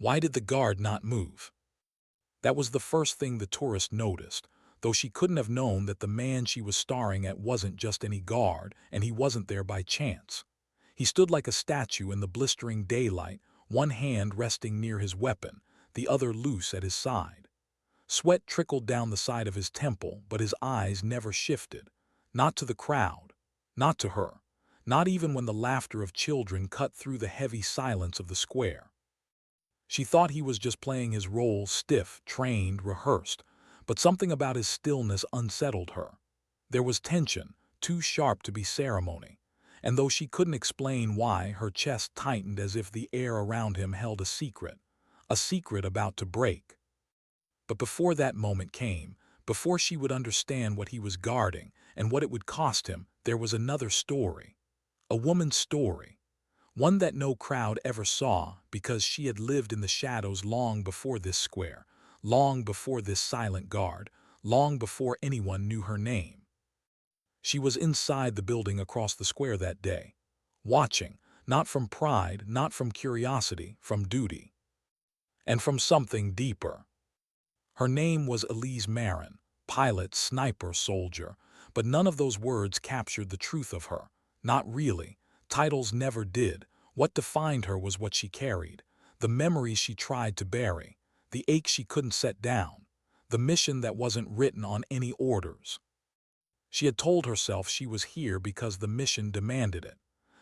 Why did the guard not move? That was the first thing the tourist noticed, though she couldn't have known that the man she was staring at wasn't just any guard, and he wasn't there by chance. He stood like a statue in the blistering daylight, one hand resting near his weapon, the other loose at his side. Sweat trickled down the side of his temple, but his eyes never shifted. Not to the crowd, not to her, not even when the laughter of children cut through the heavy silence of the square. She thought he was just playing his role stiff, trained, rehearsed, but something about his stillness unsettled her. There was tension, too sharp to be ceremony, and though she couldn't explain why, her chest tightened as if the air around him held a secret about to break. But before that moment came, before she would understand what he was guarding and what it would cost him, there was another story. A woman's story. One that no crowd ever saw because she had lived in the shadows long before this square, long before this silent guard, long before anyone knew her name. She was inside the building across the square that day, watching, not from pride, not from curiosity, from duty. And from something deeper. Her name was Elise, pilot, sniper, soldier, but none of those words captured the truth of her. Not really. Titles never did. What defined her was what she carried, the memories she tried to bury, the ache she couldn't set down, the mission that wasn't written on any orders. She had told herself she was here because the mission demanded it,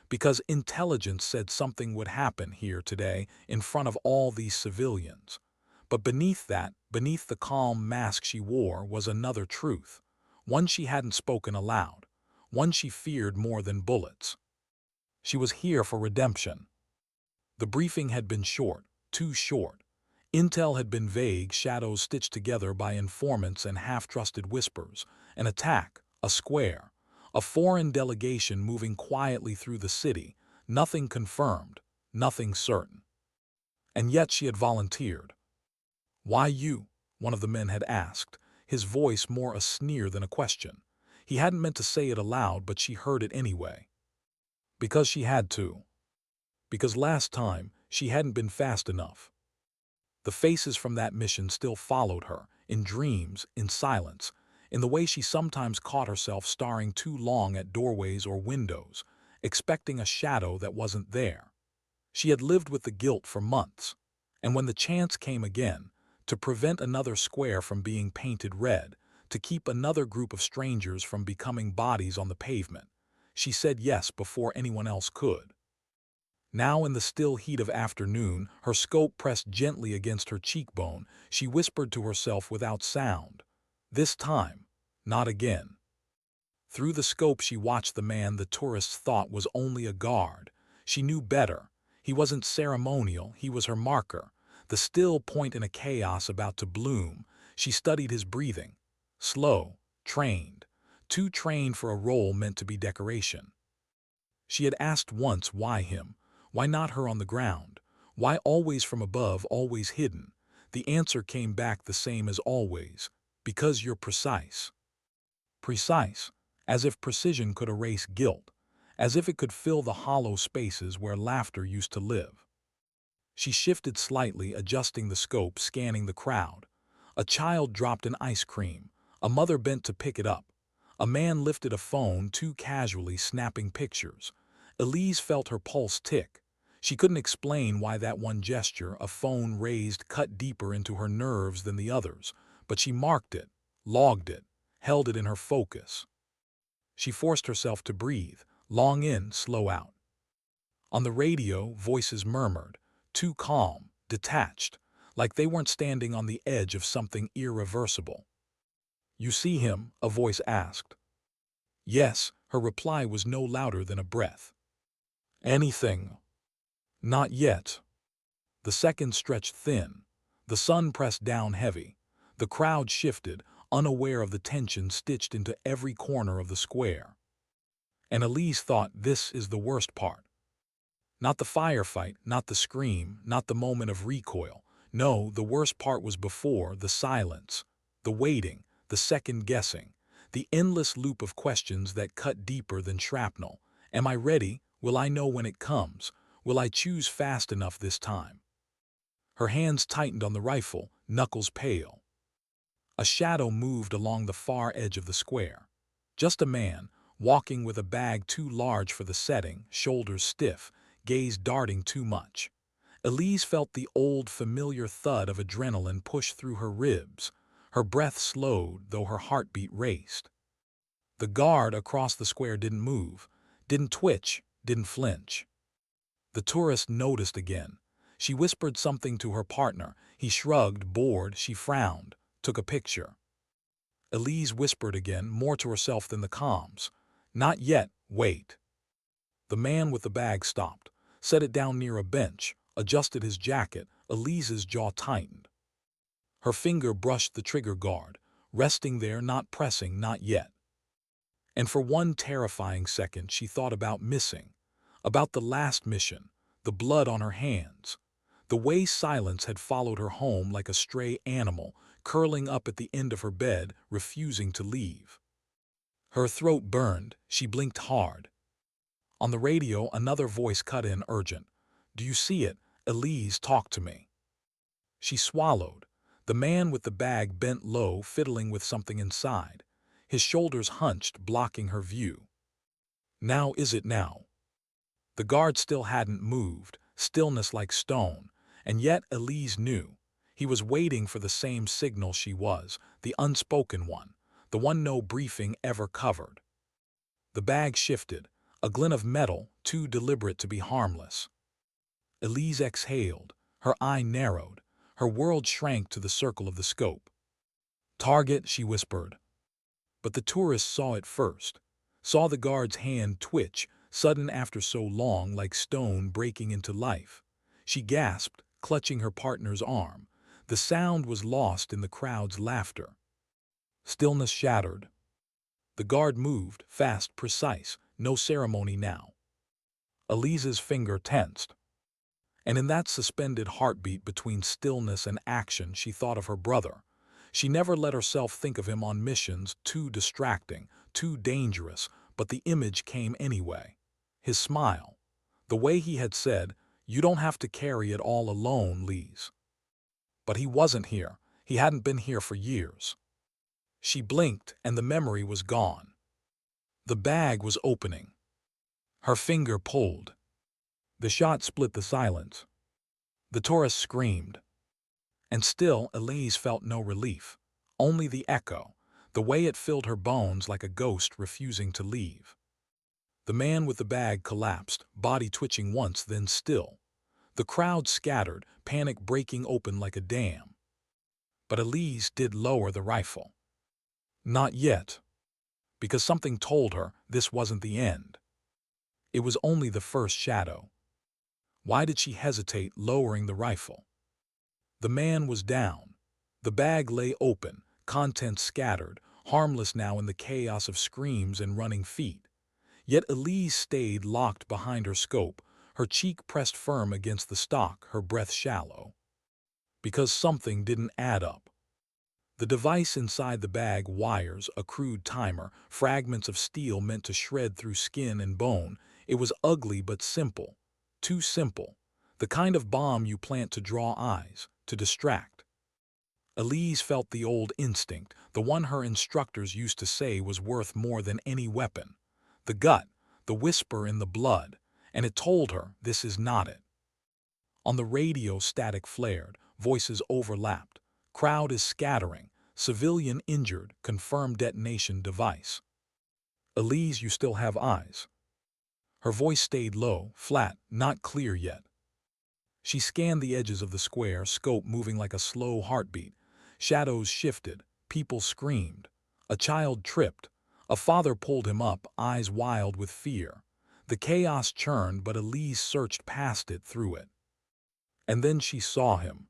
because intelligence said something would happen here today in front of all these civilians. But beneath that, beneath the calm mask she wore, was another truth, one she hadn't spoken aloud, one she feared more than bullets. She was here for redemption. The briefing had been short, too short. Intel had been vague, shadows stitched together by informants and half-trusted whispers. An attack, a square, a foreign delegation moving quietly through the city, nothing confirmed, nothing certain. And yet she had volunteered. "Why you?" one of the men had asked, his voice more a sneer than a question. He hadn't meant to say it aloud, but she heard it anyway. Because she had to. Because last time, she hadn't been fast enough. The faces from that mission still followed her, in dreams, in silence, in the way she sometimes caught herself staring too long at doorways or windows, expecting a shadow that wasn't there. She had lived with the guilt for months, and when the chance came again, to prevent another square from being painted red, to keep another group of strangers from becoming bodies on the pavement, she said yes before anyone else could. Now in the still heat of afternoon, her scope pressed gently against her cheekbone, she whispered to herself without sound, "This time, not again." Through the scope she watched the man the tourists thought was only a guard. She knew better. He wasn't ceremonial, he was her marker, the still point in a chaos about to bloom. She studied his breathing. Slow, trained, too trained for a role meant to be decoration. She had asked once why him, why not her on the ground, why always from above, always hidden. The answer came back the same as always, because you're precise. Precise, as if precision could erase guilt, as if it could fill the hollow spaces where laughter used to live. She shifted slightly, adjusting the scope, scanning the crowd. A child dropped an ice cream. A mother bent to pick it up. A man lifted a phone too casually, snapping pictures. Elise felt her pulse tick. She couldn't explain why that one gesture, a phone raised, cut deeper into her nerves than the others, but she marked it, logged it, held it in her focus. She forced herself to breathe, long in, slow out. On the radio, voices murmured, too calm, detached, like they weren't standing on the edge of something irreversible. "You see him?" a voice asked. "Yes," her reply was no louder than a breath. "Anything?" "Not yet." The seconds stretched thin. The sun pressed down heavy. The crowd shifted, unaware of the tension stitched into every corner of the square. And Elise thought, this is the worst part. Not the firefight, not the scream, not the moment of recoil. No, the worst part was before, the silence, the waiting, the second-guessing, the endless loop of questions that cut deeper than shrapnel. Am I ready? Will I know when it comes? Will I choose fast enough this time? Her hands tightened on the rifle, knuckles pale. A shadow moved along the far edge of the square. Just a man, walking with a bag too large for the setting, shoulders stiff, gaze darting too much. Elise felt the old, familiar thud of adrenaline push through her ribs. Her breath slowed, though her heartbeat raced. The guard across the square didn't move, didn't twitch, didn't flinch. The tourist noticed again. She whispered something to her partner. He shrugged, bored. She frowned, took a picture. Elise whispered again, more to herself than the comms. "Not yet, wait." The man with the bag stopped, set it down near a bench, adjusted his jacket. Elise's jaw tightened. Her finger brushed the trigger guard, resting there, not pressing, not yet. And for one terrifying second she thought about missing, about the last mission, the blood on her hands, the way silence had followed her home like a stray animal, curling up at the end of her bed, refusing to leave. Her throat burned, she blinked hard. On the radio, another voice cut in, urgent. "Do you see it? Elise, talk to me." She swallowed. The man with the bag bent low, fiddling with something inside. His shoulders hunched, blocking her view. "Now is it now?" The guard still hadn't moved, stillness like stone, and yet Elise knew. He was waiting for the same signal she was, the unspoken one, the one no briefing ever covered. The bag shifted, a glint of metal, too deliberate to be harmless. Elise exhaled, her eye narrowed, her world shrank to the circle of the scope. "Target," she whispered. But the tourist saw it first, saw the guard's hand twitch, sudden after so long, like stone breaking into life. She gasped, clutching her partner's arm. The sound was lost in the crowd's laughter. Stillness shattered. The guard moved, fast, precise, no ceremony now. Elise's finger tensed. And in that suspended heartbeat between stillness and action, she thought of her brother. She never let herself think of him on missions, too distracting, too dangerous, but the image came anyway. His smile. The way he had said, "You don't have to carry it all alone, Lise." But he wasn't here. He hadn't been here for years. She blinked, and the memory was gone. The bag was opening. Her finger pulled. The shot split the silence. The tourist screamed. And still, Elise felt no relief. Only the echo, the way it filled her bones like a ghost refusing to leave. The man with the bag collapsed, body twitching once, then still. The crowd scattered, panic breaking open like a dam. But Elise did lower the rifle. Not yet. Because something told her this wasn't the end. It was only the first shadow. Why did she hesitate, lowering the rifle? The man was down. The bag lay open, contents scattered, harmless now in the chaos of screams and running feet. Yet Elise stayed locked behind her scope, her cheek pressed firm against the stock, her breath shallow. Because something didn't add up. The device inside the bag, wires, a crude timer, fragments of steel meant to shred through skin and bone. It was ugly but simple. Too simple. The kind of bomb you plant to draw eyes, to distract. Elise felt the old instinct, the one her instructors used to say was worth more than any weapon. The gut, the whisper in the blood, and it told her this is not it. On the radio, static flared, voices overlapped. Crowd is scattering. Civilian injured, confirmed detonation device. "Elise, you still have eyes." Her voice stayed low, flat, not clear yet. She scanned the edges of the square, scope moving like a slow heartbeat. Shadows shifted, people screamed. A child tripped. A father pulled him up, eyes wild with fear. The chaos churned, but Elise searched past it, through it. And then she saw him.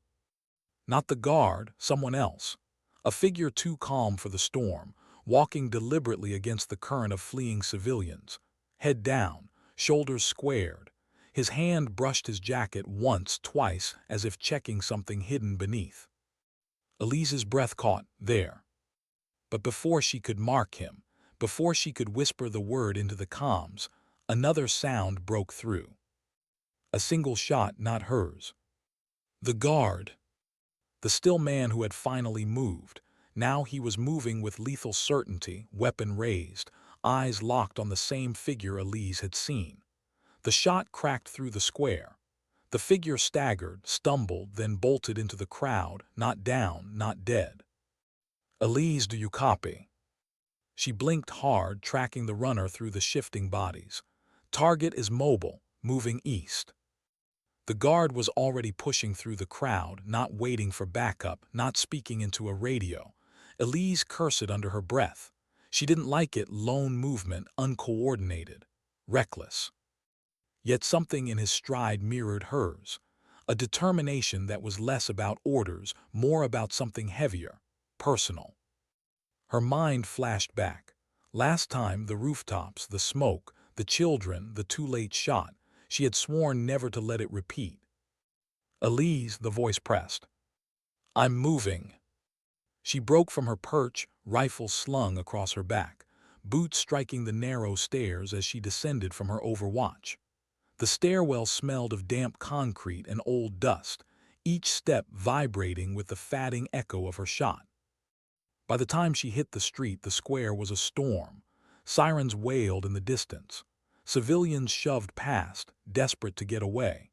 Not the guard, someone else. A figure too calm for the storm, walking deliberately against the current of fleeing civilians. Head down, shoulders squared. His hand brushed his jacket once, twice, as if checking something hidden beneath. Elise's breath caught, there. But before she could mark him, before she could whisper the word into the comms, another sound broke through. A single shot, not hers. The guard. The still man who had finally moved. Now he was moving with lethal certainty, weapon raised, eyes locked on the same figure Elise had seen. The shot cracked through the square. The figure staggered, stumbled, then bolted into the crowd, not down, not dead. Elise, do you copy? She blinked hard, tracking the runner through the shifting bodies. Target is mobile, moving east. The guard was already pushing through the crowd, not waiting for backup, not speaking into a radio. Elise cursed under her breath. She didn't like it, lone movement, uncoordinated, reckless. Yet something in his stride mirrored hers, a determination that was less about orders, more about something heavier, personal. Her mind flashed back. Last time, the rooftops, the smoke, the children, the too late shot. She had sworn never to let it repeat. Elise, the voice pressed. I'm moving. She broke from her perch, rifle slung across her back, boots striking the narrow stairs as she descended from her overwatch. The stairwell smelled of damp concrete and old dust, each step vibrating with the fatting echo of her shot. By the time she hit the street, the square was a storm. Sirens wailed in the distance. Civilians shoved past, desperate to get away.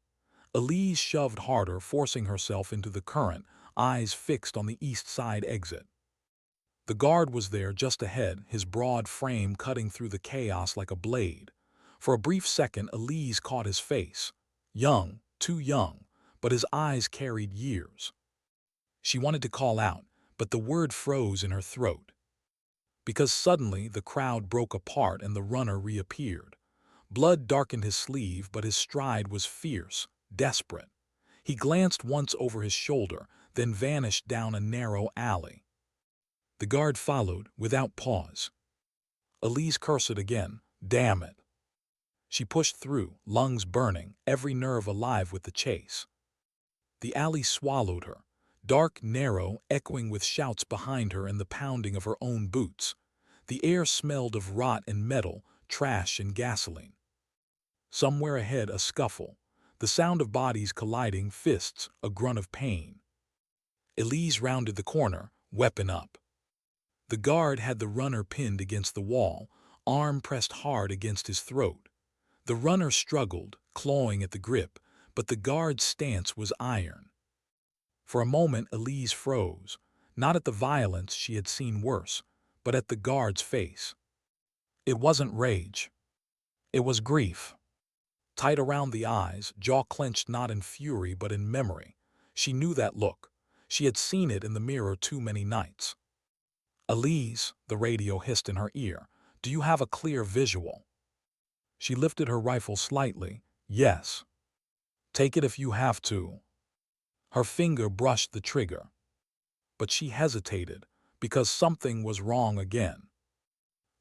Elise shoved harder, forcing herself into the current, eyes fixed on the east side exit. The guard was there just ahead, his broad frame cutting through the chaos like a blade. For a brief second, Elise caught his face. Young, too young, but his eyes carried years. She wanted to call out, but the word froze in her throat. Because suddenly the crowd broke apart and the runner reappeared. Blood darkened his sleeve, but his stride was fierce, desperate. He glanced once over his shoulder, then vanished down a narrow alley. The guard followed, without pause. Elise cursed again. Damn it. She pushed through, lungs burning, every nerve alive with the chase. The alley swallowed her, dark, narrow, echoing with shouts behind her and the pounding of her own boots. The air smelled of rot and metal, trash and gasoline. Somewhere ahead, a scuffle, the sound of bodies colliding, fists, a grunt of pain. Elise rounded the corner, weapon up. The guard had the runner pinned against the wall, arm pressed hard against his throat. The runner struggled, clawing at the grip, but the guard's stance was iron. For a moment, Elise froze, not at the violence she had seen worse, but at the guard's face. It wasn't rage. It was grief. Tight around the eyes, jaw clenched not in fury but in memory. She knew that look. She had seen it in the mirror too many nights. Elise, the radio hissed in her ear, do you have a clear visual? She lifted her rifle slightly. Yes. Take it if you have to. Her finger brushed the trigger. But she hesitated, because something was wrong again.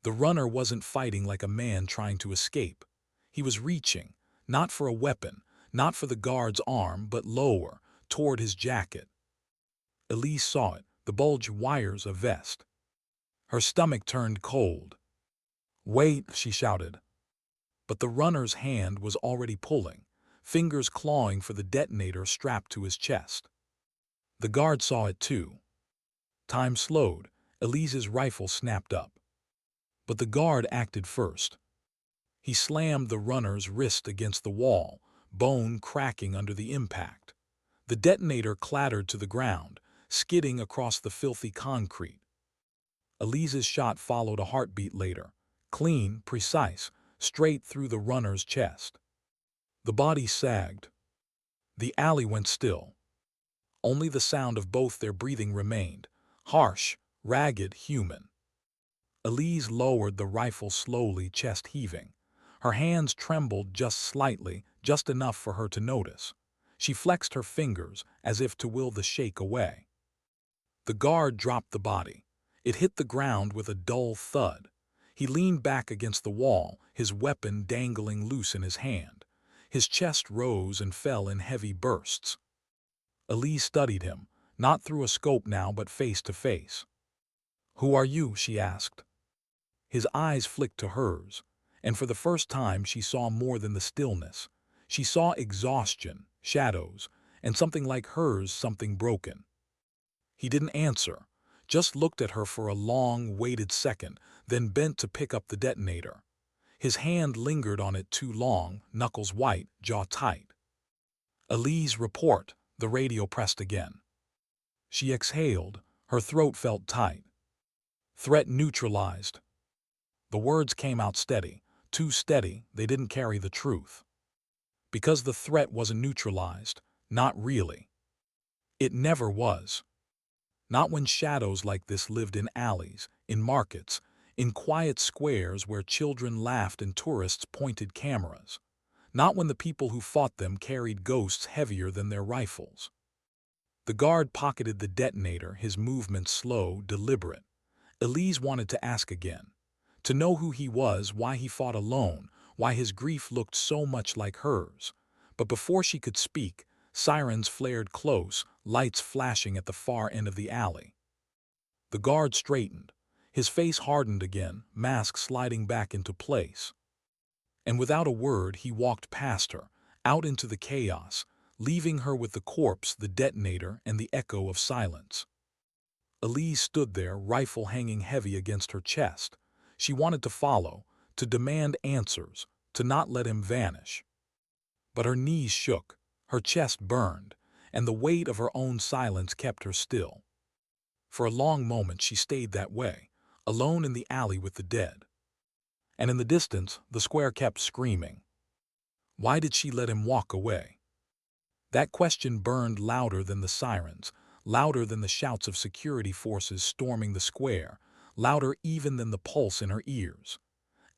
The runner wasn't fighting like a man trying to escape. He was reaching, not for a weapon, not for the guard's arm, but lower, toward his jacket. Elise saw it, the bulged wires of vest. Her stomach turned cold. Wait, she shouted. But the runner's hand was already pulling, fingers clawing for the detonator strapped to his chest. The guard saw it too. Time slowed. Elise's rifle snapped up. But the guard acted first. He slammed the runner's wrist against the wall, bone cracking under the impact. The detonator clattered to the ground, skidding across the filthy concrete. Elise's shot followed a heartbeat later, clean, precise, straight through the runner's chest. The body sagged. The alley went still. Only the sound of both their breathing remained, harsh, ragged, human. Elise lowered the rifle slowly, chest heaving. Her hands trembled just slightly, just enough for her to notice. She flexed her fingers as if to will the shake away. The guard dropped the body. It hit the ground with a dull thud. He leaned back against the wall, his weapon dangling loose in his hand. His chest rose and fell in heavy bursts. Elise studied him, not through a scope now but face to face. "Who are you?" she asked. His eyes flicked to hers, and for the first time she saw more than the stillness. She saw exhaustion, shadows, and something like hers, something broken. He didn't answer, just looked at her for a long, weighted second, then bent to pick up the detonator. His hand lingered on it too long, knuckles white, jaw tight. "Elise, report," the radio pressed again. She exhaled, her throat felt tight. "Threat neutralized." The words came out steady, too steady, they didn't carry the truth. Because the threat wasn't neutralized, not really. It never was. Not when shadows like this lived in alleys, in markets, in quiet squares where children laughed and tourists pointed cameras. Not when the people who fought them carried ghosts heavier than their rifles. The guard pocketed the detonator, his movements slow, deliberate. Elise wanted to ask again. To know who he was, why he fought alone, why his grief looked so much like hers. But before she could speak, sirens flared close, lights flashing at the far end of the alley. The guard straightened. His face hardened again, mask sliding back into place. And without a word, he walked past her, out into the chaos, leaving her with the corpse, the detonator, and the echo of silence. Elise stood there, rifle hanging heavy against her chest. She wanted to follow, to demand answers, to not let him vanish. But her knees shook, her chest burned, and the weight of her own silence kept her still. For a long moment she stayed that way, alone in the alley with the dead. And in the distance, the square kept screaming. Why did she let him walk away? That question burned louder than the sirens, louder than the shouts of security forces storming the square, louder even than the pulse in her ears.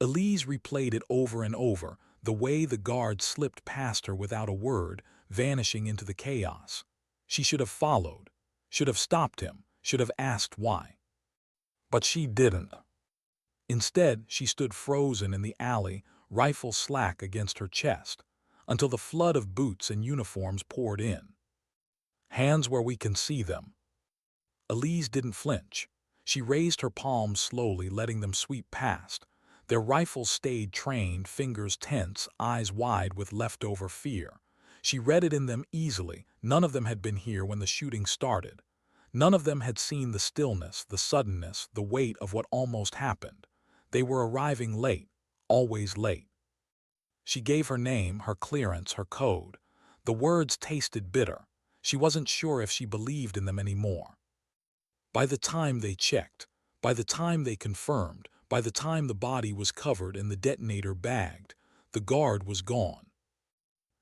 Elise replayed it over and over, the way the guard slipped past her without a word, vanishing into the chaos. She should have followed, should have stopped him, should have asked why. But she didn't. Instead, she stood frozen in the alley, rifle slack against her chest, until the flood of boots and uniforms poured in. "Hands where we can see them." Elise didn't flinch. She raised her palms slowly, letting them sweep past. Their rifles stayed trained, fingers tense, eyes wide with leftover fear. She read it in them easily. None of them had been here when the shooting started. None of them had seen the stillness, the suddenness, the weight of what almost happened. They were arriving late, always late. She gave her name, her clearance, her code. The words tasted bitter. She wasn't sure if she believed in them anymore. By the time they checked, by the time they confirmed, by the time the body was covered and the detonator bagged, the guard was gone.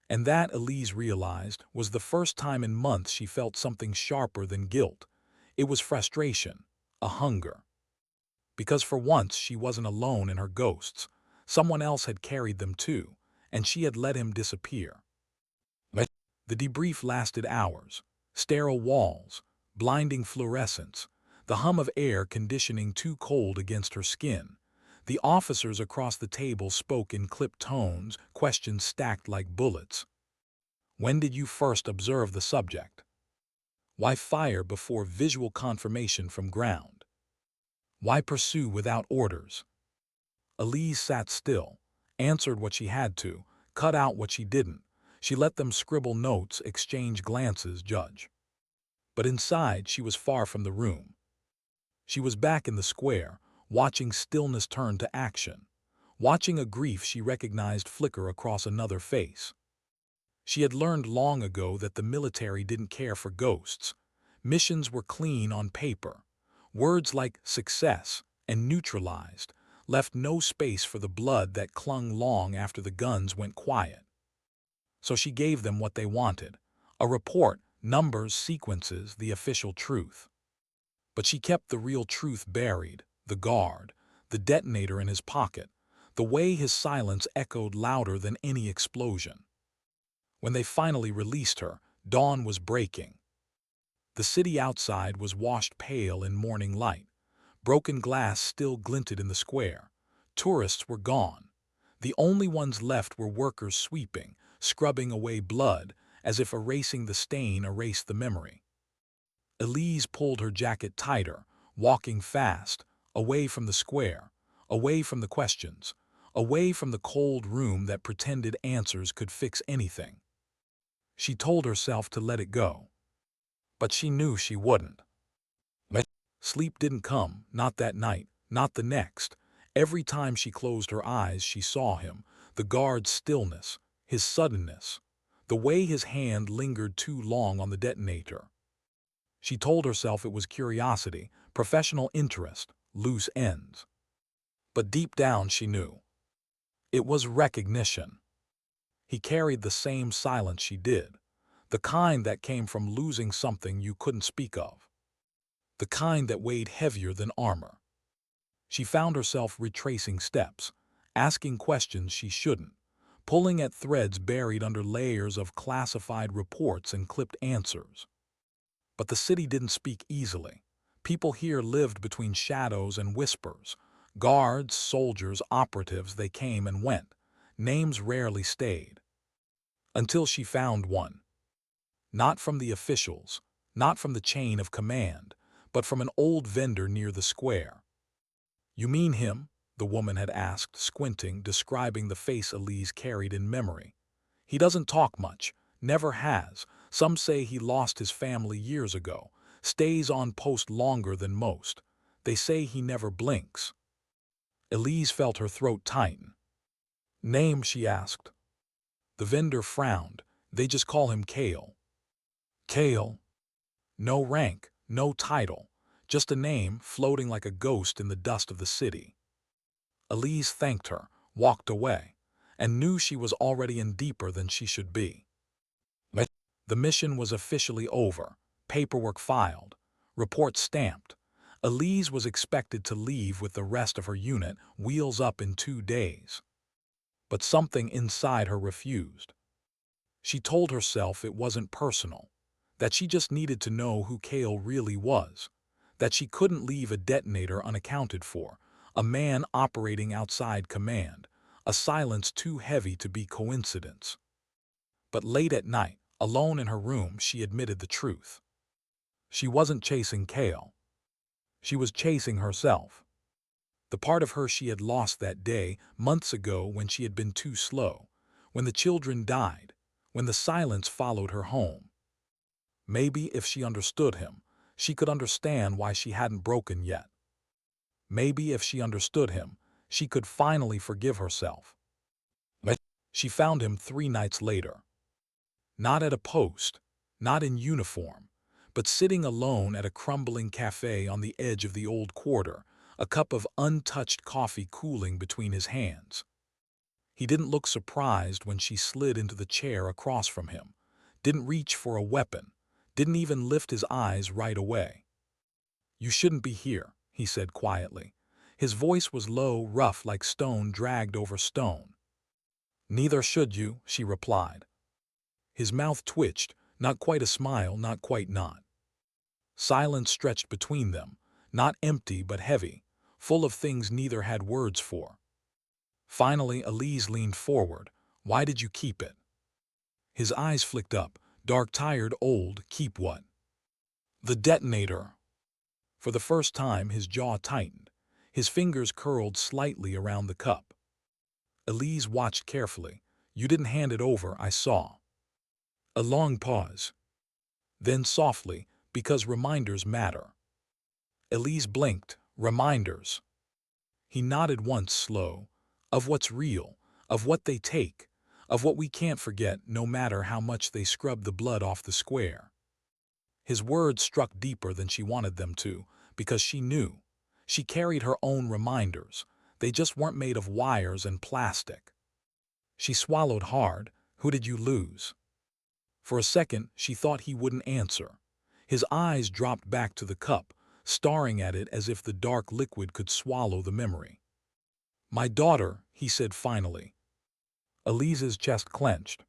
And that, Elise realized, was the first time in months she felt something sharper than guilt. It was frustration, a hunger. Because for once she wasn't alone in her ghosts. Someone else had carried them too, and she had let him disappear. The debrief lasted hours. Sterile walls, blinding fluorescence, the hum of air conditioning too cold against her skin. The officers across the table spoke in clipped tones, questions stacked like bullets. When did you first observe the subject? Why fire before visual confirmation from ground? Why pursue without orders? Elise sat still, answered what she had to, cut out what she didn't. She let them scribble notes, exchange glances, judge. But inside, she was far from the room. She was back in the square, watching stillness turn to action, watching a grief she recognized flicker across another face. She had learned long ago that the military didn't care for ghosts. Missions were clean on paper. Words like success and neutralized left no space for the blood that clung long after the guns went quiet. So she gave them what they wanted: a report, numbers, sequences, the official truth. But she kept the real truth buried: the guard, the detonator in his pocket, the way his silence echoed louder than any explosion. When they finally released her, dawn was breaking. The city outside was washed pale in morning light. Broken glass still glinted in the square. Tourists were gone. The only ones left were workers sweeping, scrubbing away blood, as if erasing the stain erased the memory. Elise pulled her jacket tighter, walking fast, away from the square, away from the questions, away from the cold room that pretended answers could fix anything. She told herself to let it go. But she knew she wouldn't. Sleep didn't come, not that night, not the next. Every time she closed her eyes, she saw him, the guard's stillness, his suddenness, the way his hand lingered too long on the detonator. She told herself it was curiosity, professional interest, loose ends. But deep down she knew. It was recognition. He carried the same silence she did, the kind that came from losing something you couldn't speak of, the kind that weighed heavier than armor. She found herself retracing steps, asking questions she shouldn't, pulling at threads buried under layers of classified reports and clipped answers. But the city didn't speak easily. People here lived between shadows and whispers. Guards, soldiers, operatives, they came and went. Names rarely stayed. Until she found one. Not from the officials, not from the chain of command, but from an old vendor near the square. "You mean him?" the woman had asked, squinting, describing the face Elise carried in memory. "He doesn't talk much, never has. Some say he lost his family years ago, stays on post longer than most. They say he never blinks." Elise felt her throat tighten. "Name?" she asked. The vendor frowned. "They just call him Kale." Kale? No rank, no title, just a name floating like a ghost in the dust of the city. Elise thanked her, walked away, and knew she was already in deeper than she should be. The mission was officially over, paperwork filed, report stamped. Elise was expected to leave with the rest of her unit, wheels up in 2 days. But something inside her refused. She told herself it wasn't personal, that she just needed to know who Kale really was, that she couldn't leave a detonator unaccounted for, a man operating outside command, a silence too heavy to be coincidence. But late at night, alone in her room, she admitted the truth. She wasn't chasing Kale. She was chasing herself. The part of her she had lost that day, months ago, when she had been too slow, when the children died, when the silence followed her home. Maybe if she understood him, she could understand why she hadn't broken yet. Maybe if she understood him, she could finally forgive herself. But she found him 3 nights later. Not at a post, not in uniform, but sitting alone at a crumbling cafe on the edge of the old quarter, a cup of untouched coffee cooling between his hands. He didn't look surprised when she slid into the chair across from him, didn't reach for a weapon, didn't even lift his eyes right away. "You shouldn't be here," he said quietly. His voice was low, rough, like stone dragged over stone. "Neither should you," she replied. His mouth twitched, not quite a smile, not quite not. Silence stretched between them, not empty but heavy, full of things neither had words for. Finally, Elise leaned forward. "Why did you keep it?" His eyes flicked up, dark, tired, old. "Keep what?" "The detonator." For the first time, his jaw tightened. His fingers curled slightly around the cup. Elise watched carefully. "You didn't hand it over, I saw." A long pause. Then softly, "Because reminders matter." Elise blinked. "Reminders?" He nodded once, slow. "Of what's real, of what they take, of what we can't forget no matter how much they scrub the blood off the square." His words struck deeper than she wanted them to, because she knew. She carried her own reminders. They just weren't made of wires and plastic. She swallowed hard. "Who did you lose?" For a second, she thought he wouldn't answer. His eyes dropped back to the cup, staring at it as if the dark liquid could swallow the memory. "My daughter," he said finally. Elise's chest clenched.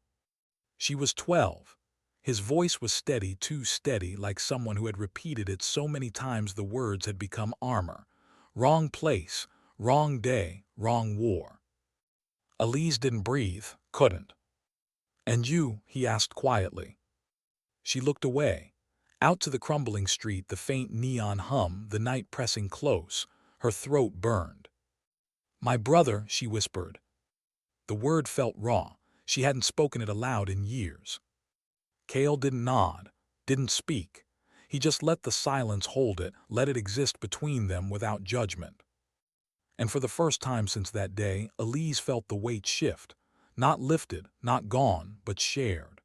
She was 12. His voice was steady, too steady, like someone who had repeated it so many times the words had become armor. Wrong place, wrong day, wrong war. Elise didn't breathe, couldn't. "And you?" he asked quietly. She looked away, out to the crumbling street, the faint neon hum, the night pressing close. Her throat burned. "My brother," she whispered. The word felt raw. She hadn't spoken it aloud in years. Cale didn't nod, didn't speak. He just let the silence hold it, let it exist between them without judgment. And for the first time since that day, Elise felt the weight shift. Not lifted, not gone, but shared.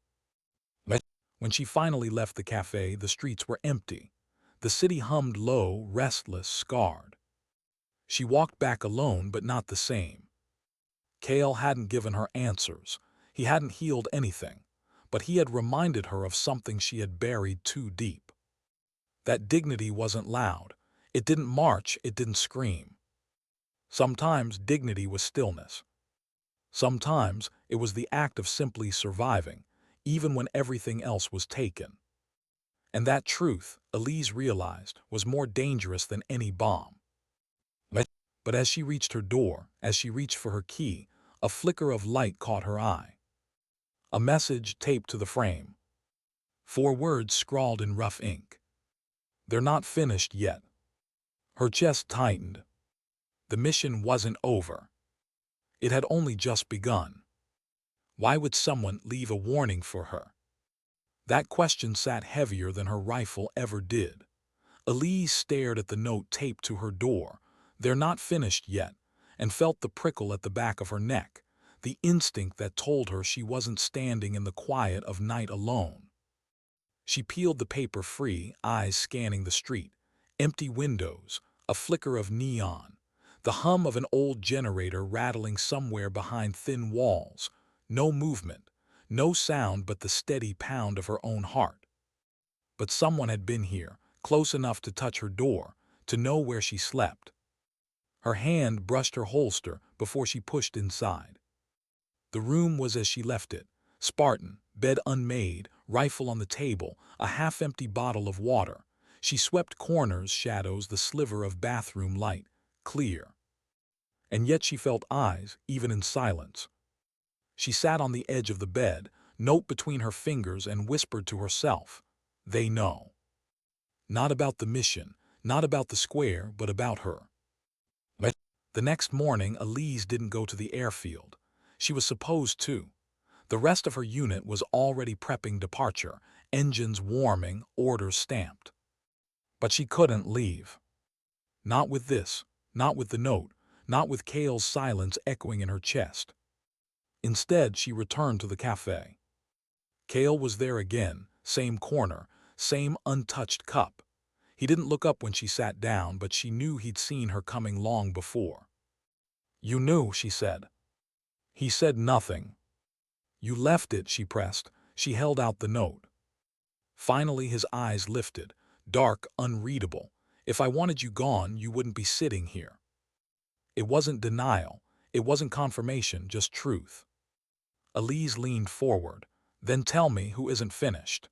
When she finally left the cafe, the streets were empty. The city hummed low, restless, scarred. She walked back alone, but not the same. Cale hadn't given her answers. He hadn't healed anything. But he had reminded her of something she had buried too deep. That dignity wasn't loud. It didn't march, it didn't scream. Sometimes dignity was stillness. Sometimes it was the act of simply surviving, even when everything else was taken. And that truth, Elise realized, was more dangerous than any bomb. But as she reached her door, as she reached for her key, a flicker of light caught her eye. A message taped to the frame. 4 words scrawled in rough ink. "They're not finished yet." Her chest tightened. The mission wasn't over. It had only just begun. Why would someone leave a warning for her? That question sat heavier than her rifle ever did. Elise stared at the note taped to her door, "They're not finished yet," and felt the prickle at the back of her neck, the instinct that told her she wasn't standing in the quiet of night alone. She peeled the paper free, eyes scanning the street. Empty windows, a flicker of neon, the hum of an old generator rattling somewhere behind thin walls. No movement, no sound but the steady pound of her own heart. But someone had been here, close enough to touch her door, to know where she slept. Her hand brushed her holster before she pushed inside. The room was as she left it. Spartan, bed unmade, rifle on the table, a half-empty bottle of water. She swept corners, shadows, the sliver of bathroom light, clear. And yet she felt eyes, even in silence. She sat on the edge of the bed, note between her fingers, and whispered to herself, "They know." Not about the mission, not about the square, but about her. The next morning, Elise didn't go to the airfield. She was supposed to. The rest of her unit was already prepping departure, engines warming, orders stamped. But she couldn't leave. Not with this, not with the note, not with Cale's silence echoing in her chest. Instead, she returned to the cafe. Cale was there again, same corner, same untouched cup. He didn't look up when she sat down, but she knew he'd seen her coming long before. "You knew," she said. He said nothing. "You left it," she pressed. She held out the note. Finally his eyes lifted, dark, unreadable. "If I wanted you gone, you wouldn't be sitting here." It wasn't denial. It wasn't confirmation, just truth. Elise leaned forward. "Then tell me who isn't finished."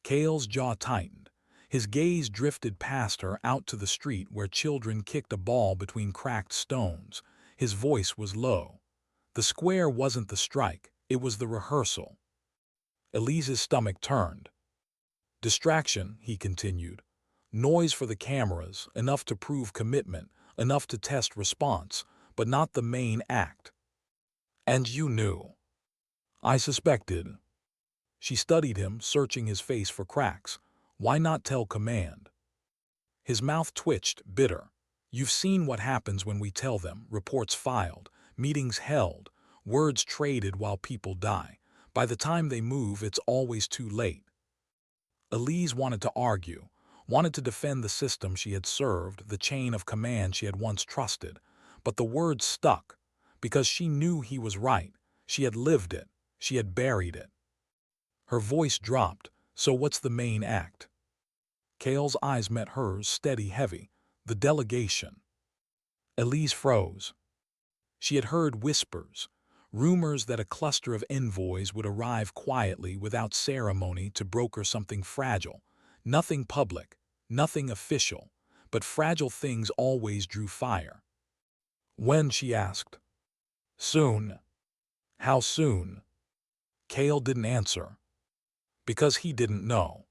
Cale's jaw tightened. His gaze drifted past her out to the street where children kicked a ball between cracked stones. His voice was low. The square wasn't the strike, it was the rehearsal. Elise's stomach turned. "Distraction," he continued. "Noise for the cameras, enough to prove commitment, enough to test response, but not the main act." "And you knew." "I suspected." She studied him, searching his face for cracks. Why not tell command? His mouth twitched, bitter. "You've seen what happens when we tell them, reports filed, meetings held, words traded while people die. By the time they move, it's always too late." Elise wanted to argue, wanted to defend the system she had served, the chain of command she had once trusted. But the words stuck, because she knew he was right. She had lived it. She had buried it. Her voice dropped. "So what's the main act?" Cale's eyes met hers, steady, heavy. "The delegation." Elise froze. She had heard whispers, rumors that a cluster of envoys would arrive quietly without ceremony to broker something fragile. Nothing public, nothing official, but fragile things always drew fire. "When?" she asked. "Soon." "How soon?" Cale didn't answer. Because he didn't know.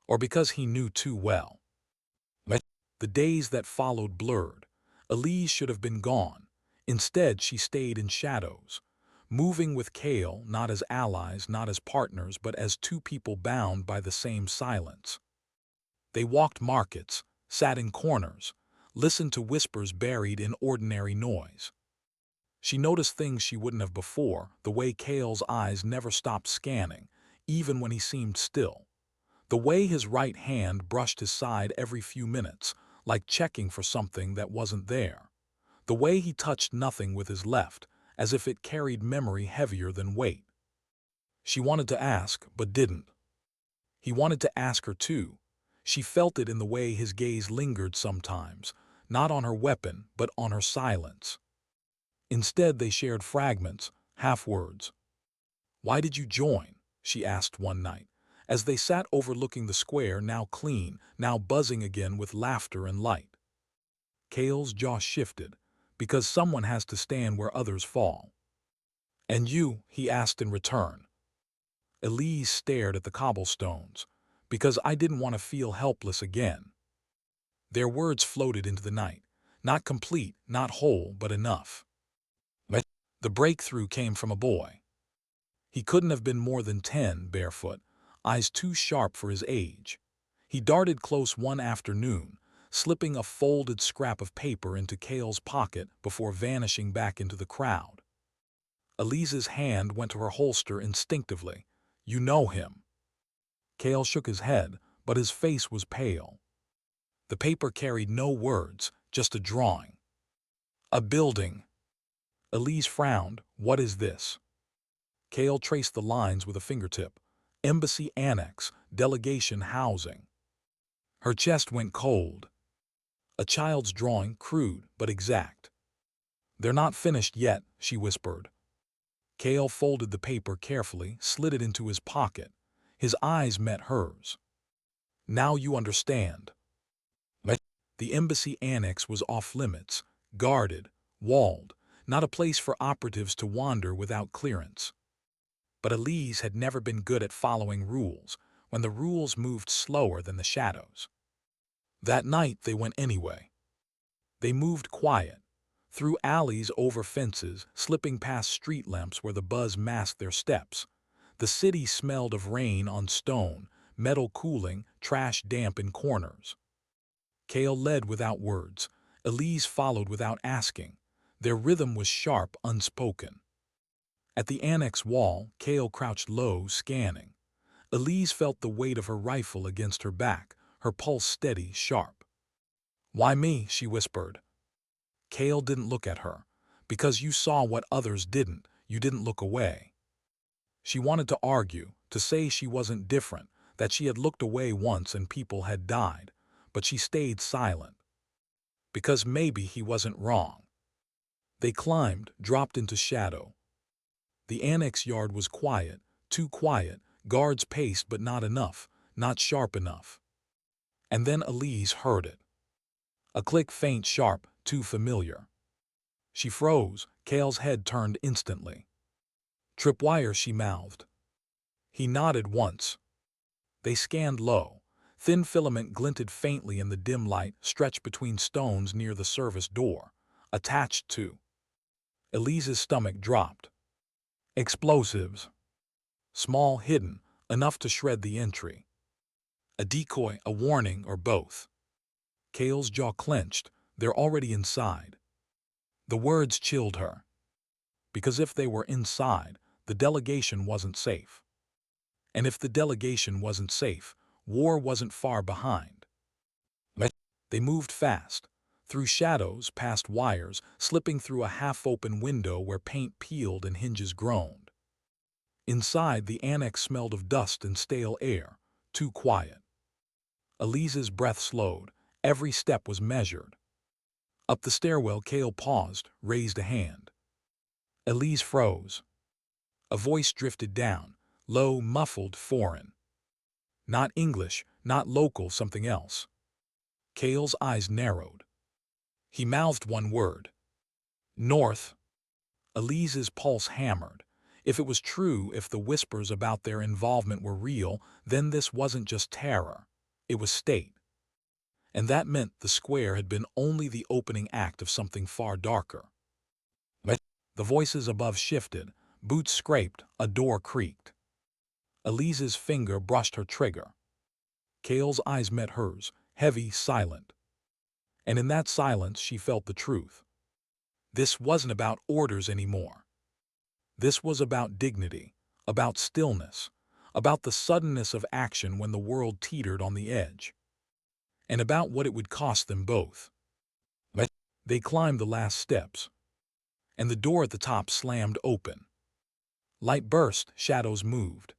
Or because he knew too well. The days that followed blurred. Elise should have been gone. Instead, she stayed in shadows. moving with Kale not as allies, not as partners, but as two people bound by the same silence. They walked markets, sat in corners, listened to whispers buried in ordinary noise. She noticed things she wouldn't have before, the way Kale's eyes never stopped scanning, even when he seemed still. The way his right hand brushed his side every few minutes, like checking for something that wasn't there. The way he touched nothing with his left, as if it carried memory heavier than weight. She wanted to ask, but didn't. He wanted to ask her too. She felt it in the way his gaze lingered sometimes, not on her weapon, but on her silence. Instead, they shared fragments, half-words. "Why did you join?" she asked one night, as they sat overlooking the square, now clean, now buzzing again with laughter and light. Kale's jaw shifted, because someone has to stand where others fall. "And you?" he asked in return. Elise stared at the cobblestones, "Because I didn't want to feel helpless again." Their words floated into the night, not complete, not whole, but enough. The breakthrough came from a boy. He couldn't have been more than 10, barefoot, eyes too sharp for his age. He darted close one afternoon, slipping a folded scrap of paper into Kale's pocket before vanishing back into the crowd. Elise's hand went to her holster instinctively. "You know him." Kale shook his head, but his face was pale. The paper carried no words, just a drawing. "A building." Elise frowned. "What is this?" Kale traced the lines with a fingertip. "Embassy Annex, Delegation Housing." Her chest went cold. A child's drawing, crude but exact. "They're not finished yet," she whispered. Kale folded the paper carefully, slid it into his pocket. His eyes met hers. "Now you understand." The embassy annex was off limits, guarded, walled, not a place for operatives to wander without clearance. But Elise had never been good at following rules when the rules moved slower than the shadows. That night they went anyway. They moved quiet, through alleys, over fences, slipping past street lamps where the buzz masked their steps. The city smelled of rain on stone, metal cooling, trash damp in corners. Kale led without words. Elise followed without asking. Their rhythm was sharp, unspoken. At the annex wall, Kale crouched low, scanning. Elise felt the weight of her rifle against her back, her pulse steady, sharp. "Why me?" she whispered. Kale didn't look at her. "Because you saw what others didn't, you didn't look away." She wanted to argue, to say she wasn't different, that she had looked away once and people had died, but she stayed silent. Because maybe he wasn't wrong. They climbed, dropped into shadow. The annex yard was quiet, too quiet, guards paced but not enough, not sharp enough. And then Elise heard it. A click, faint, sharp, too familiar. She froze. Kale's head turned instantly. "Tripwire," she mouthed. He nodded once. They scanned low. Thin filament glinted faintly in the dim light, stretched between stones near the service door. Attached to. Elise's stomach dropped. Explosives. Small, hidden, enough to shred the entry. A decoy, a warning, or both. Kale's jaw clenched. They're already inside. The words chilled her. Because if they were inside, the delegation wasn't safe. And if the delegation wasn't safe, war wasn't far behind. They moved fast, through shadows, past wires, slipping through a half-open window where paint peeled and hinges groaned. Inside, the annex smelled of dust and stale air, too quiet. Elise's breath slowed. Every step was measured. Up the stairwell, Kale paused, raised a hand. Elise froze. A voice drifted down, low, muffled, foreign. Not English, not local, something else. Kale's eyes narrowed. He mouthed one word. "North." Elise's pulse hammered. If it was true, if the whispers about their involvement were real, then this wasn't just terror. It was state. And that meant the square had been only the opening act of something far darker. The voices above shifted, Boots scraped, a door creaked. Elise's finger brushed her trigger. Kale's eyes met hers, heavy, silent. And in that silence she felt the truth. This wasn't about orders anymore. This was about dignity, about stillness, about the suddenness of action when the world teetered on the edge, and about what it would cost them both. They climbed the last steps, and the door at the top slammed open. Light burst, shadows moved,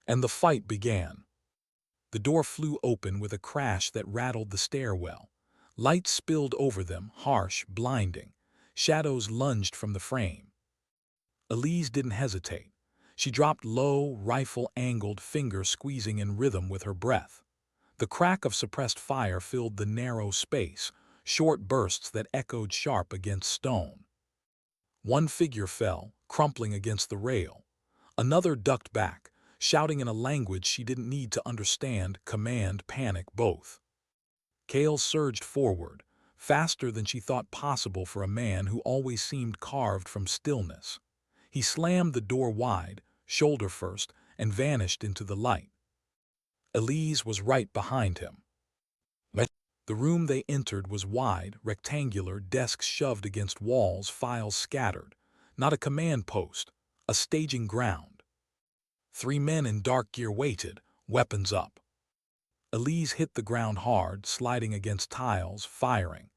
and the fight began. The door flew open with a crash that rattled the stairwell. Light spilled over them, harsh, blinding. Shadows lunged from the frame. Elise didn't hesitate. She dropped low, rifle-angled, finger squeezing in rhythm with her breath. The crack of suppressed fire filled the narrow space, short bursts that echoed sharp against stone. One figure fell, crumpling against the rail. Another ducked back, shouting in a language she didn't need to understand, command, panic, both. Kale surged forward, faster than she thought possible for a man who always seemed carved from stillness. He slammed the door wide, shoulder first, and vanished into the light. Elise was right behind him. The room they entered was wide, rectangular, desks shoved against walls, files scattered. Not a command post, a staging ground. 3 men in dark gear waited, weapons up. Elise hit the ground hard, sliding against tiles, firing.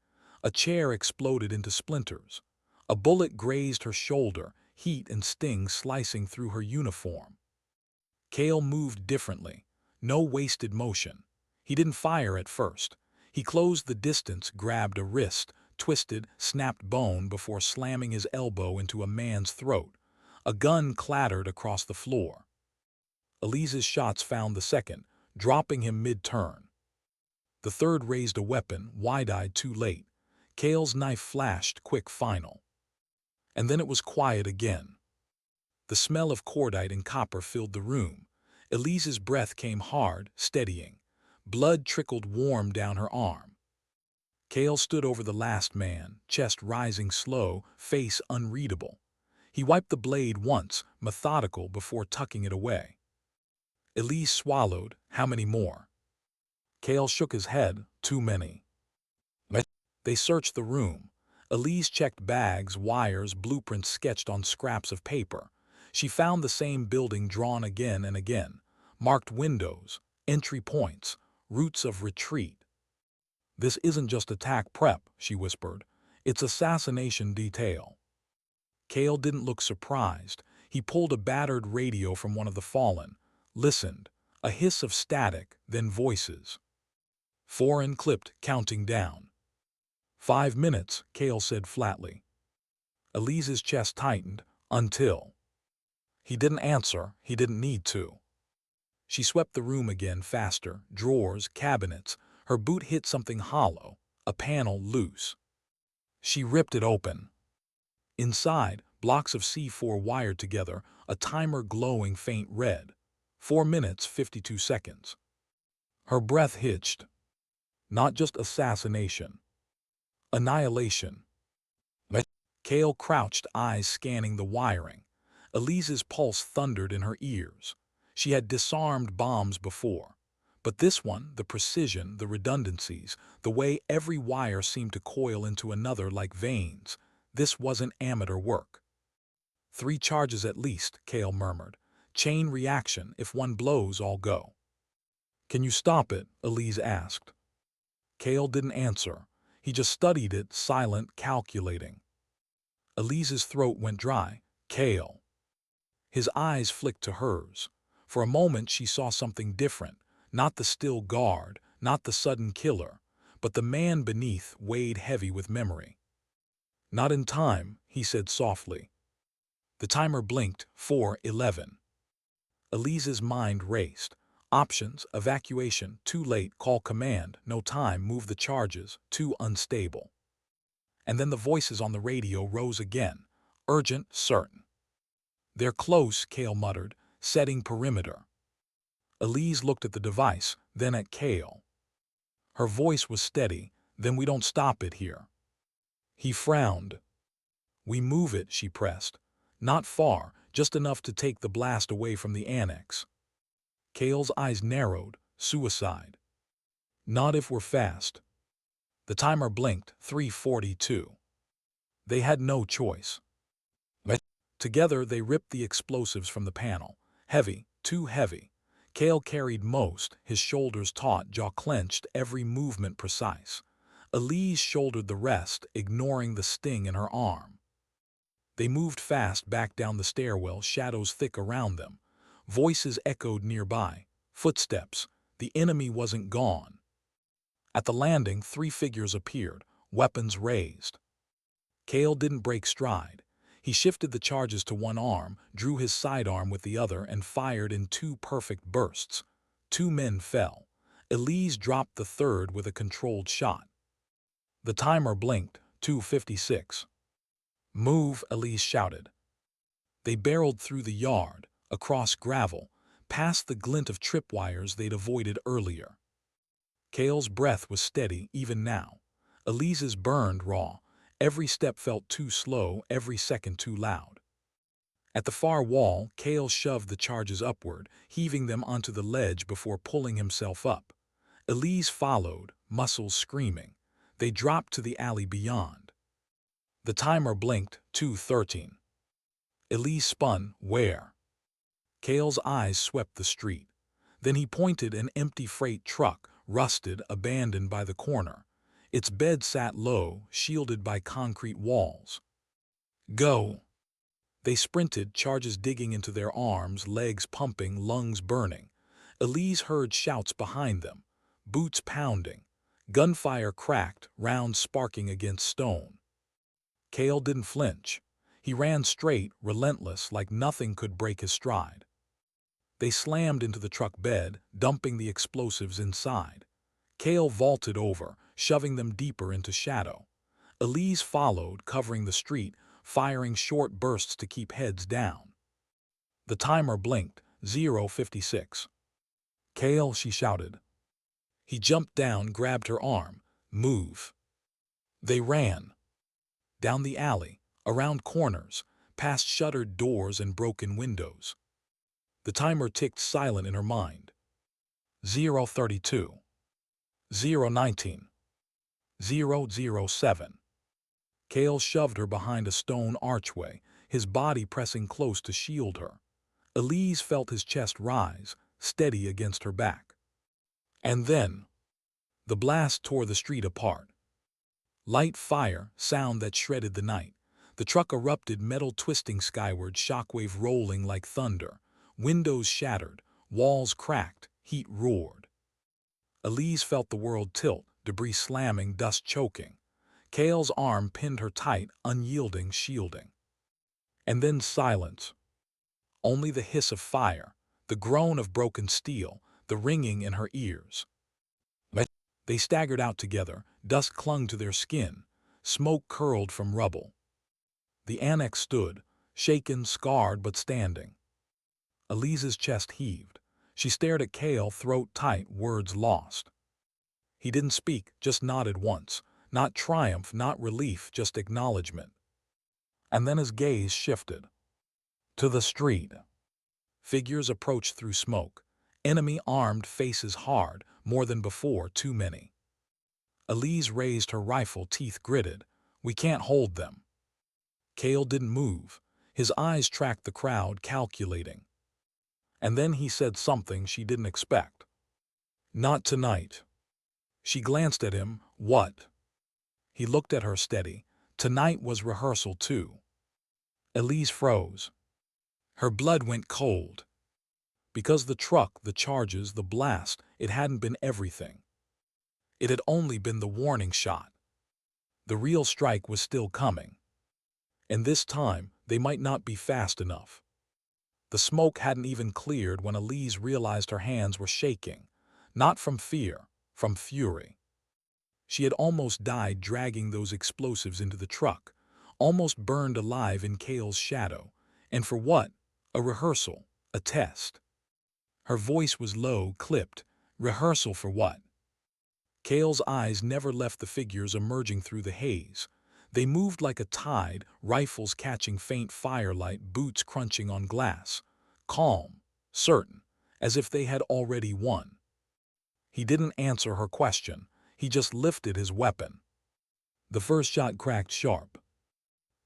A chair exploded into splinters. A bullet grazed her shoulder, heat and sting slicing through her uniform. Kale moved differently. No wasted motion. He didn't fire at first. He closed the distance, grabbed a wrist, twisted, snapped bone before slamming his elbow into a man's throat. A gun clattered across the floor. Elise's shots found the second, dropping him mid-turn. The third raised a weapon, wide-eyed too late. Kale's knife flashed, quick final. And then it was quiet again. The smell of cordite and copper filled the room. Elise's breath came hard, steadying. Blood trickled warm down her arm. Kale stood over the last man, chest rising slow, face unreadable. He wiped the blade once, methodical, before tucking it away. Elise swallowed. How many more? Kale shook his head. Too many. They searched the room. Elise checked bags, wires, blueprints sketched on scraps of paper. She found the same building drawn again and again. Marked windows, entry points, routes of retreat. This isn't just attack prep, she whispered. It's assassination detail. Kale didn't look surprised. He pulled a battered radio from one of the fallen. Listened. A hiss of static, then voices. Foreign clipped, counting down. 5 minutes, Kale said flatly. Elise's chest tightened. Until. He didn't answer. He didn't need to. She swept the room again, faster. Drawers, cabinets. Her boot hit something hollow, a panel loose. She ripped it open. Inside, blocks of C4 wired together, a timer glowing faint red. 4 minutes, 52 seconds. Her breath hitched. Not just assassination. Annihilation. Kale crouched, eyes scanning the wiring. Elise's pulse thundered in her ears. She had disarmed bombs before. But this one, the precision, the redundancies, the way every wire seemed to coil into another like veins, this wasn't amateur work. 3 charges at least, Kale murmured. Chain reaction, if one blows, all go. Can you stop it? Elise asked. Kale didn't answer. He just studied it, silent, calculating. Elise's throat went dry. Kale. His eyes flicked to hers. For a moment she saw something different. Not the still guard, not the sudden killer, but the man beneath, weighed heavy with memory. Not in time, he said softly. The timer blinked. 4:11. Elise's mind raced. Options, evacuation, too late, call command, no time, move the charges, too unstable. And then the voices on the radio rose again. Urgent, certain. They're close, Kale muttered, setting perimeter. Elise looked at the device, then at Kale. Her voice was steady. Then we don't stop it here. He frowned. We move it, she pressed. Not far, just enough to take the blast away from the annex. Cale's eyes narrowed. Suicide. Not if we're fast. The timer blinked. 3:42. They had no choice. Together they ripped the explosives from the panel. Heavy, too heavy. Cale carried most, his shoulders taut, jaw clenched, every movement precise. Elise shouldered the rest, ignoring the sting in her arm. They moved fast back down the stairwell, shadows thick around them. Voices echoed nearby. Footsteps. The enemy wasn't gone. At the landing, 3 figures appeared, weapons raised. Cale didn't break stride. He shifted the charges to one arm, drew his sidearm with the other, and fired in 2 perfect bursts. 2 men fell. Elise dropped the third with a controlled shot. The timer blinked. 2:56. Move, Elise shouted. They barreled through the yard, across gravel, past the glint of tripwires they'd avoided earlier. Cale's breath was steady even now. Elise's burned raw. Every step felt too slow, every second too loud. At the far wall, Cale shoved the charges upward, heaving them onto the ledge before pulling himself up. Elise followed, muscles screaming. They dropped to the alley beyond. The timer blinked. 2:13. Elise spun. Where? Cale's eyes swept the street. Then he pointed an empty freight truck, rusted, abandoned by the corner. Its bed sat low, shielded by concrete walls. Go! They sprinted, charges digging into their arms, legs pumping, lungs burning. Elise heard shouts behind them, boots pounding. Gunfire cracked, rounds sparking against stone. Cale didn't flinch. He ran straight, relentless, like nothing could break his stride. They slammed into the truck bed, dumping the explosives inside. Cale vaulted over, shoving them deeper into shadow. Elise followed, covering the street, firing short bursts to keep heads down. The timer blinked. 0:56. Cale, she shouted. He jumped down, grabbed her arm. Move. They ran. Down the alley, around corners, past shuttered doors and broken windows. The timer ticked silent in her mind. 0:32. 0:19. 0:07. Cale shoved her behind a stone archway, his body pressing close to shield her. Elise felt his chest rise, steady against her back. And then, the blast tore the street apart. Light fire, sound that shredded the night. The truck erupted, metal twisting skyward, shockwave rolling like thunder. Windows shattered, walls cracked, heat roared. Elise felt the world tilt, debris slamming, dust choking. Cale's arm pinned her tight, unyielding, shielding. And then silence. Only the hiss of fire, the groan of broken steel, the ringing in her ears. They staggered out together, dust clung to their skin, smoke curled from rubble. The annex stood, shaken, scarred, but standing. Elise's chest heaved. She stared at Cale, throat tight, words lost. He didn't speak, just nodded once. Not triumph, not relief, just acknowledgement. And then his gaze shifted. To the street. Figures approached through smoke. Enemy armed, faces hard, more than before, too many. Elise raised her rifle, teeth gritted. We can't hold them. Cale didn't move. His eyes tracked the crowd, calculating. And then he said something she didn't expect. Not tonight. She glanced at him. What? He looked at her steady. Tonight was rehearsal too. Elise froze. Her blood went cold. Because the truck, the charges, the blast, it hadn't been everything. It had only been the warning shot. The real strike was still coming. And this time, they might not be fast enough. The smoke hadn't even cleared when Elise realized her hands were shaking. Not from fear, from fury. She had almost died dragging those explosives into the truck, almost burned alive in Cale's shadow. And for what? A rehearsal, a test. Her voice was low, clipped. Rehearsal for what? Cale's eyes never left the figures emerging through the haze. They moved like a tide, rifles catching faint firelight, boots crunching on glass. Calm, certain, as if they had already won. He didn't answer her question. He just lifted his weapon. The first shot cracked sharp.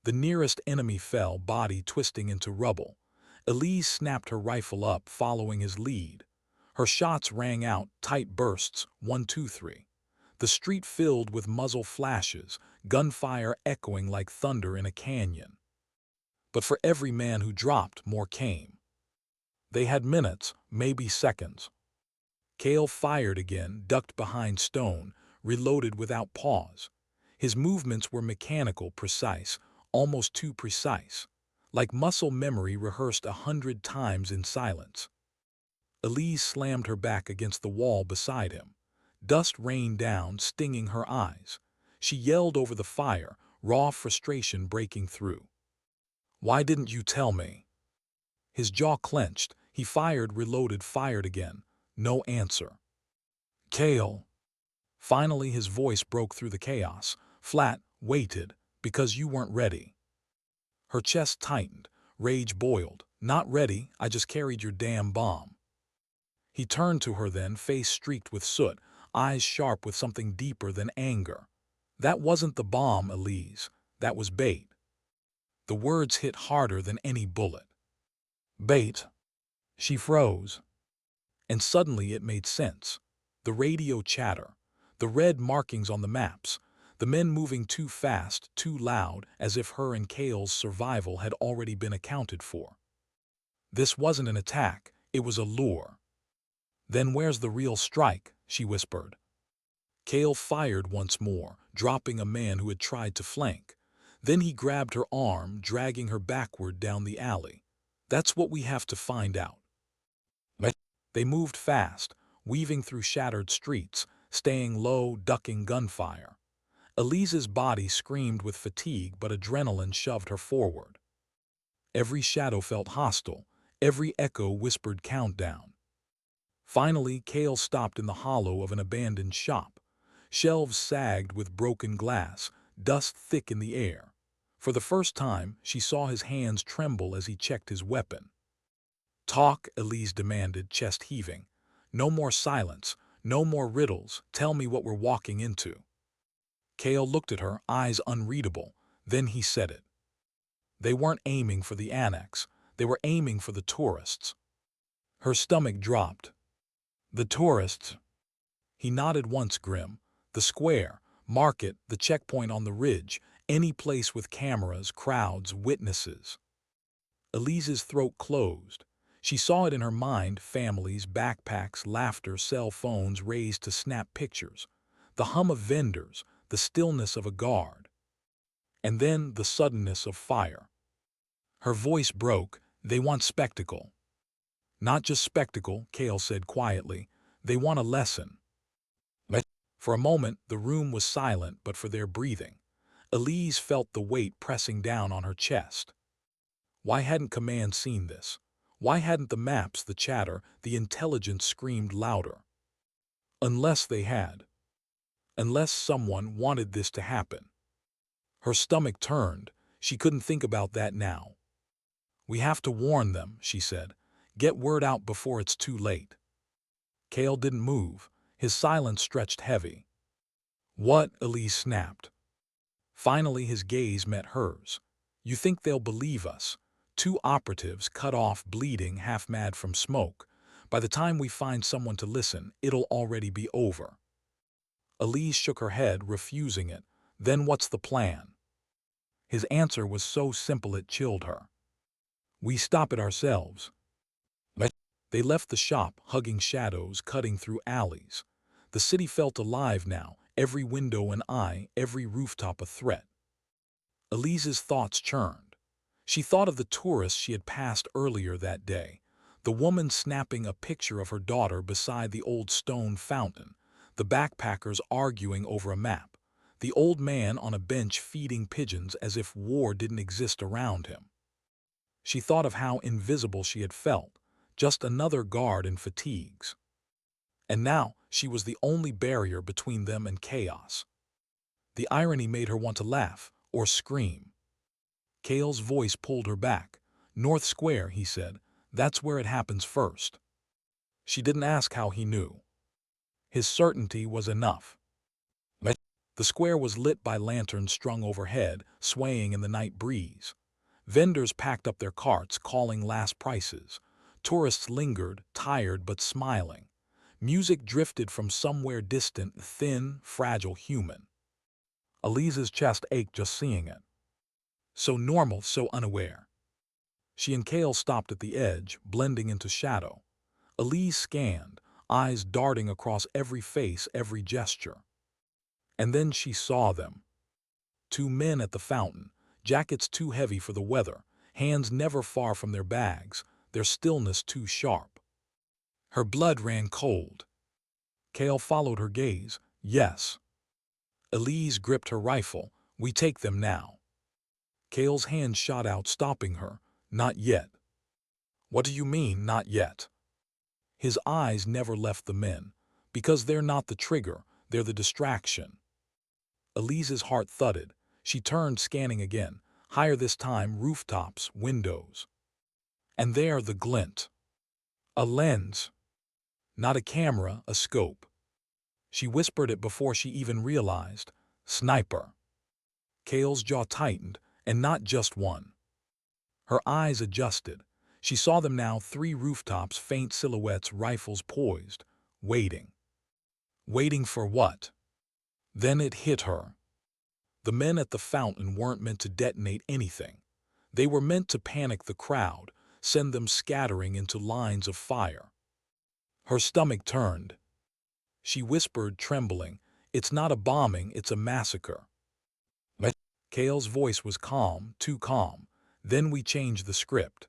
The nearest enemy fell, body twisting into rubble. Elise snapped her rifle up, following his lead. Her shots rang out, tight bursts, 1, 2, 3. The street filled with muzzle flashes, gunfire echoing like thunder in a canyon. But for every man who dropped, more came. They had minutes, maybe seconds. Cale fired again, ducked behind stone, reloaded without pause. His movements were mechanical, precise, almost too precise, like muscle memory rehearsed 100 times in silence. Elise slammed her back against the wall beside him. Dust rained down, stinging her eyes. She yelled over the fire, raw frustration breaking through. "Why didn't you tell me?" His jaw clenched. He fired, reloaded, fired again. No answer. "Cale." Finally his voice broke through the chaos. Flat, waited, because you weren't ready. Her chest tightened. Rage boiled. "Not ready, I just carried your damn bomb." He turned to her then, face streaked with soot, eyes sharp with something deeper than anger. "That wasn't the bomb, Elise. That was bait." The words hit harder than any bullet. "Bait." She froze. And suddenly it made sense. The radio chatter, the red markings on the maps, the men moving too fast, too loud, as if her and Cale's survival had already been accounted for. This wasn't an attack, it was a lure. "Then where's the real strike?" she whispered. Cale fired once more, dropping a man who had tried to flank. Then he grabbed her arm, dragging her backward down the alley. "That's what we have to find out." They moved fast, weaving through shattered streets, staying low, ducking gunfire. Elise's body screamed with fatigue, but adrenaline shoved her forward. Every shadow felt hostile, every echo whispered countdown. Finally, Cale stopped in the hollow of an abandoned shop. Shelves sagged with broken glass, dust thick in the air. For the first time, she saw his hands tremble as he checked his weapon. "Talk," Elise demanded, chest heaving. "No more silence, no more riddles. Tell me what we're walking into." Cale looked at her, eyes unreadable. Then he said it. They weren't aiming for the annex. They were aiming for the tourists. Her stomach dropped. "The tourists?" He nodded once, grim. "The square, market, the checkpoint on the ridge, any place with cameras, crowds, witnesses." Elise's throat closed. She saw it in her mind, families, backpacks, laughter, cell phones raised to snap pictures, the hum of vendors, the stillness of a guard. And then the suddenness of fire. Her voice broke. "They want spectacle." "Not just spectacle," Cale said quietly. "They want a lesson." For a moment, the room was silent but for their breathing. Elise felt the weight pressing down on her chest. Why hadn't command seen this? Why hadn't the maps, the chatter, the intelligence screamed louder? Unless they had. Unless someone wanted this to happen. Her stomach turned. She couldn't think about that now. "We have to warn them," she said. "Get word out before it's too late." Cale didn't move. His silence stretched heavy. "What?" Elise snapped. Finally his gaze met hers. "You think they'll believe us? Two operatives, cut off, bleeding, half-mad from smoke. By the time we find someone to listen, it'll already be over." Elise shook her head, refusing it. "Then what's the plan?" His answer was so simple it chilled her. "We stop it ourselves." They left the shop, hugging shadows, cutting through alleys. The city felt alive now, every window an eye, every rooftop a threat. Elise's thoughts churned. She thought of the tourists she had passed earlier that day, the woman snapping a picture of her daughter beside the old stone fountain, the backpackers arguing over a map, the old man on a bench feeding pigeons as if war didn't exist around him. She thought of how invisible she had felt, just another guard in fatigues. And now she was the only barrier between them and chaos. The irony made her want to laugh, or scream. Cale's voice pulled her back. North Square, he said. That's where it happens first. She didn't ask how he knew. His certainty was enough. The square was lit by lanterns strung overhead, swaying in the night breeze. Vendors packed up their carts, calling last prices. Tourists lingered, tired but smiling. Music drifted from somewhere distant, thin, fragile, human. Elise's chest ached just seeing it. So normal, so unaware. She and Cale stopped at the edge, blending into shadow. Elise scanned, eyes darting across every face, every gesture. And then she saw them. Two men at the fountain, jackets too heavy for the weather, hands never far from their bags, their stillness too sharp. Her blood ran cold. Cale followed her gaze. Yes. Elise gripped her rifle. We take them now. Cale's hand shot out, stopping her. Not yet. What do you mean, not yet? His eyes never left the men. Because they're not the trigger, they're the distraction. Elise's heart thudded. She turned, scanning again. Higher this time, rooftops, windows. And there the glint. A lens. Not a camera, a scope. She whispered it before she even realized. Sniper. Cale's jaw tightened, and not just one. Her eyes adjusted. She saw them now, 3 rooftops, faint silhouettes, rifles poised, waiting. Waiting for what? Then it hit her. The men at the fountain weren't meant to detonate anything. They were meant to panic the crowd, send them scattering into lines of fire. Her stomach turned. She whispered, trembling, "It's not a bombing, it's a massacre." But Cale's voice was calm, too calm. Then we changed the script.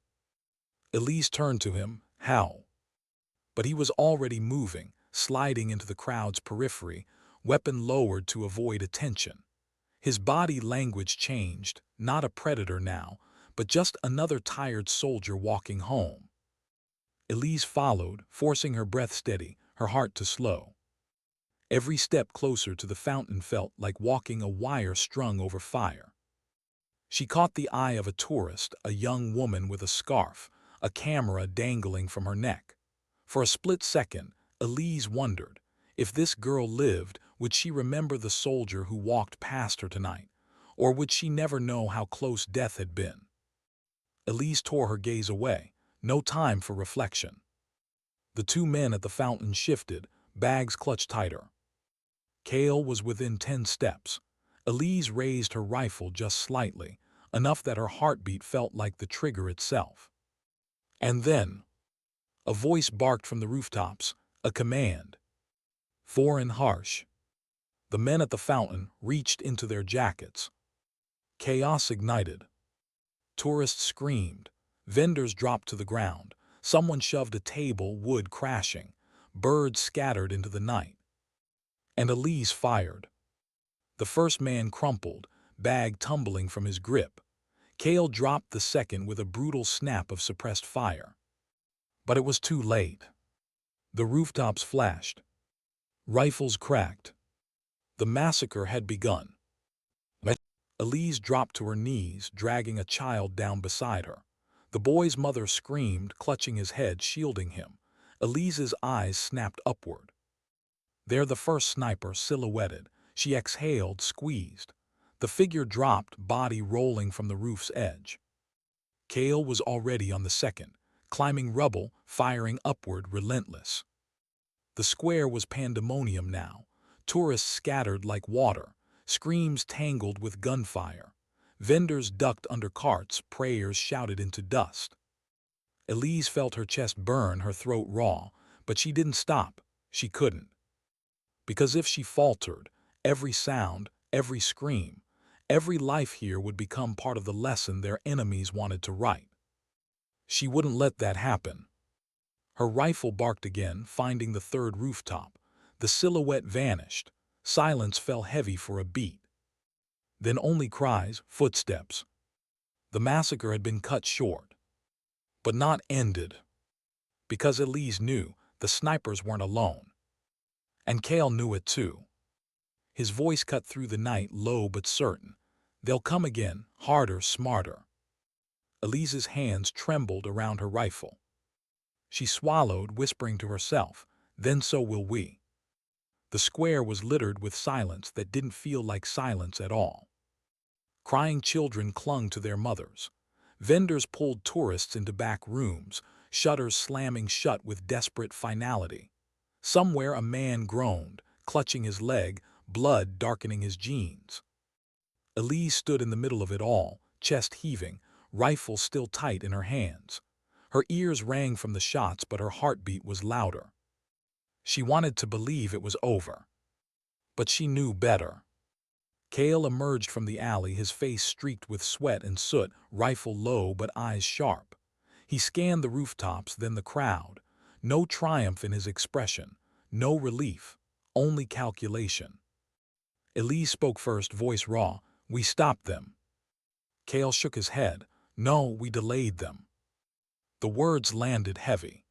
Elise turned to him. How? But he was already moving, sliding into the crowd's periphery, weapon lowered to avoid attention. His body language changed, not a predator now, but just another tired soldier walking home. Elise followed, forcing her breath steady, her heart to slow. Every step closer to the fountain felt like walking a wire strung over fire. She caught the eye of a tourist, a young woman with a scarf, a camera dangling from her neck. For a split second, Elise wondered, if this girl lived, would she remember the soldier who walked past her tonight? Or would she never know how close death had been? Elise tore her gaze away. No time for reflection. The 2 men at the fountain shifted, bags clutched tighter. Cale was within 10 steps. Elise raised her rifle just slightly, enough that her heartbeat felt like the trigger itself. And then, a voice barked from the rooftops, a command. Foreign, harsh. The men at the fountain reached into their jackets. Chaos ignited. Tourists screamed. Vendors dropped to the ground. Someone shoved a table, wood crashing. Birds scattered into the night. And Elise fired. The first man crumpled, bag tumbling from his grip. Cale dropped the second with a brutal snap of suppressed fire. But it was too late. The rooftops flashed. Rifles cracked. The massacre had begun. Elise dropped to her knees, dragging a child down beside her. The boy's mother screamed, clutching his head, shielding him. Elise's eyes snapped upward. There the first sniper silhouetted. She exhaled, squeezed. The figure dropped, body rolling from the roof's edge. Cale was already on the second, climbing rubble, firing upward, relentless. The square was pandemonium now. Tourists scattered like water. Screams tangled with gunfire. Vendors ducked under carts, prayers shouted into dust. Elise felt her chest burn, her throat raw, but she didn't stop. She couldn't. Because if she faltered, every sound, every scream, every life here would become part of the lesson their enemies wanted to write. She wouldn't let that happen. Her rifle barked again, finding the 3rd rooftop. The silhouette vanished. Silence fell heavy for a beat. Then only cries, footsteps. The massacre had been cut short. But not ended. Because Elise knew the snipers weren't alone. And Cale knew it too. His voice cut through the night, low but certain. They'll come again, harder, smarter. Elise's hands trembled around her rifle. She swallowed, whispering to herself, then so will we. The square was littered with silence that didn't feel like silence at all. Crying children clung to their mothers. Vendors pulled tourists into back rooms, shutters slamming shut with desperate finality. Somewhere a man groaned, clutching his leg, blood darkening his jeans. Elise stood in the middle of it all, chest heaving, rifle still tight in her hands. Her ears rang from the shots, but her heartbeat was louder. She wanted to believe it was over. But she knew better. Cale emerged from the alley, his face streaked with sweat and soot, rifle low but eyes sharp. He scanned the rooftops, then the crowd. No triumph in his expression, no relief, only calculation. Elise spoke first, voice raw. We stopped them. Cale shook his head. No, we delayed them. The words landed heavy.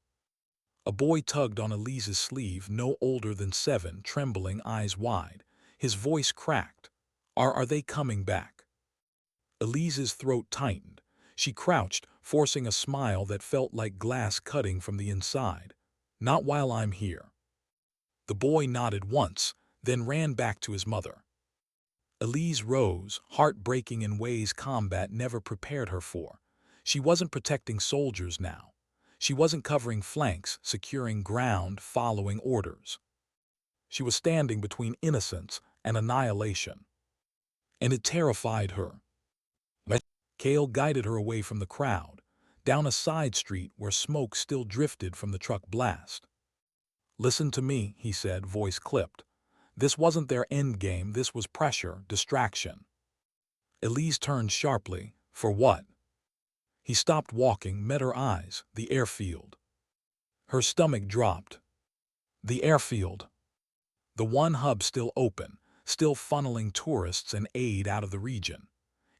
A boy tugged on Elise's sleeve, no older than 7, trembling, eyes wide. His voice cracked. Are they coming back? Elise's throat tightened. She crouched, forcing a smile that felt like glass cutting from the inside. Not while I'm here. The boy nodded once, then ran back to his mother. Elise rose, heart breaking in ways combat never prepared her for. She wasn't protecting soldiers now. She wasn't covering flanks, securing ground, following orders. She was standing between innocence and annihilation. And it terrified her. Cale guided her away from the crowd, down a side street where smoke still drifted from the truck blast. Listen to me, he said, voice clipped. This wasn't their end game, this was pressure, distraction. Elise turned sharply. For what? He stopped walking, met her eyes, the airfield. Her stomach dropped. The airfield. The one hub still open, still funneling tourists and aid out of the region.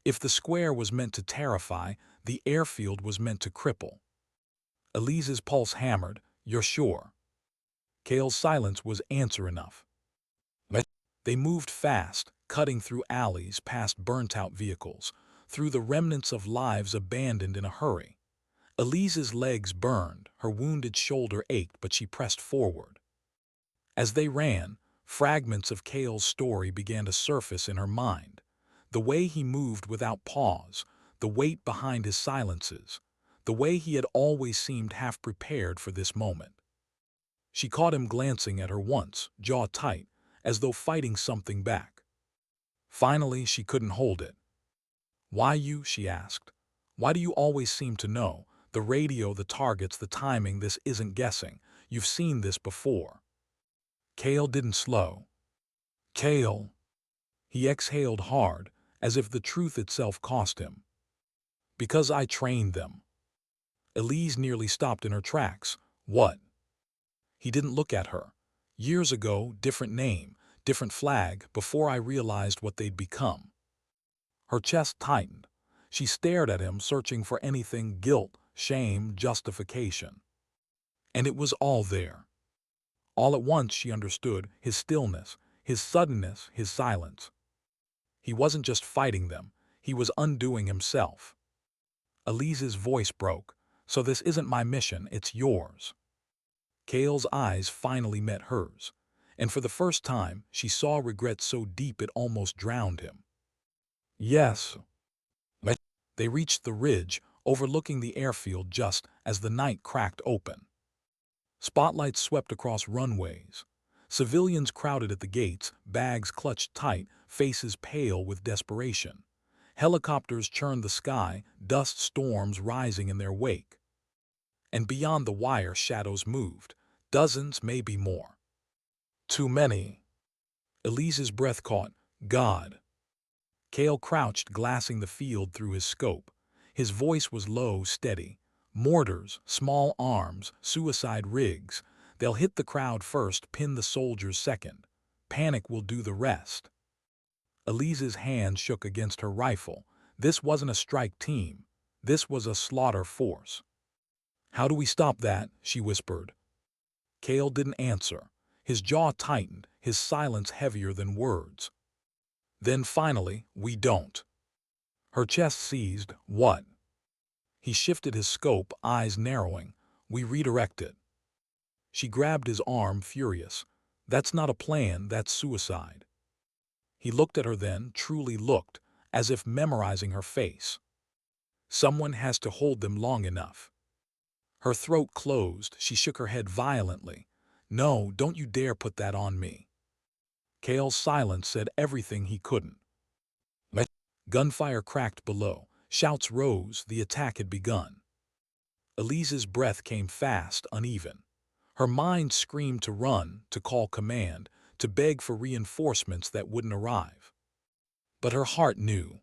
If the square was meant to terrify, the airfield was meant to cripple. Elise's pulse hammered. You're sure? Cale's silence was answer enough. They moved fast, cutting through alleys, past burnt-out vehicles, through the remnants of lives abandoned in a hurry. Elise's legs burned, her wounded shoulder ached, but she pressed forward. As they ran, fragments of Cale's story began to surface in her mind. The way he moved without pause, the weight behind his silences, the way he had always seemed half prepared for this moment. She caught him glancing at her once, jaw tight, as though fighting something back. Finally, she couldn't hold it. Why you? She asked. Why do you always seem to know? The radio, the targets, the timing, this isn't guessing. You've seen this before. Cale didn't slow. Cale. He exhaled hard, as if the truth itself cost him. Because I trained them. Elise nearly stopped in her tracks. What? He didn't look at her. Years ago, different name, different flag, before I realized what they'd become. Her chest tightened. She stared at him, searching for anything, guilt, shame, justification. And it was all there. All at once she understood his stillness, his suddenness, his silence. He wasn't just fighting them, he was undoing himself. Elise's voice broke. So this isn't my mission, it's yours. Cale's eyes finally met hers, and for the first time she saw regret so deep it almost drowned him. Yes. They reached the ridge, overlooking the airfield just as the night cracked open. Spotlights swept across runways. Civilians crowded at the gates, bags clutched tight, faces pale with desperation. Helicopters churned the sky, dust storms rising in their wake. And beyond the wire, shadows moved. Dozens, maybe more. Too many. Elise's breath caught. God. Cale crouched, glassing the field through his scope. His voice was low, steady. Mortars, small arms, suicide rigs. They'll hit the crowd first, pin the soldiers second. Panic will do the rest. Elise's hand shook against her rifle. This wasn't a strike team. This was a slaughter force. How do we stop that? She whispered. Cale didn't answer. His jaw tightened, his silence heavier than words. Then finally, we don't. Her chest seized. What? He shifted his scope, eyes narrowing. We redirect it. She grabbed his arm, furious. That's not a plan, that's suicide. He looked at her then, truly looked, as if memorizing her face. Someone has to hold them long enough. Her throat closed, she shook her head violently. No, don't you dare put that on me. Cale's silence said everything he couldn't. Gunfire cracked below. Shouts rose, the attack had begun. Elise's breath came fast, uneven. Her mind screamed to run, to call command, to beg for reinforcements that wouldn't arrive. But her heart knew.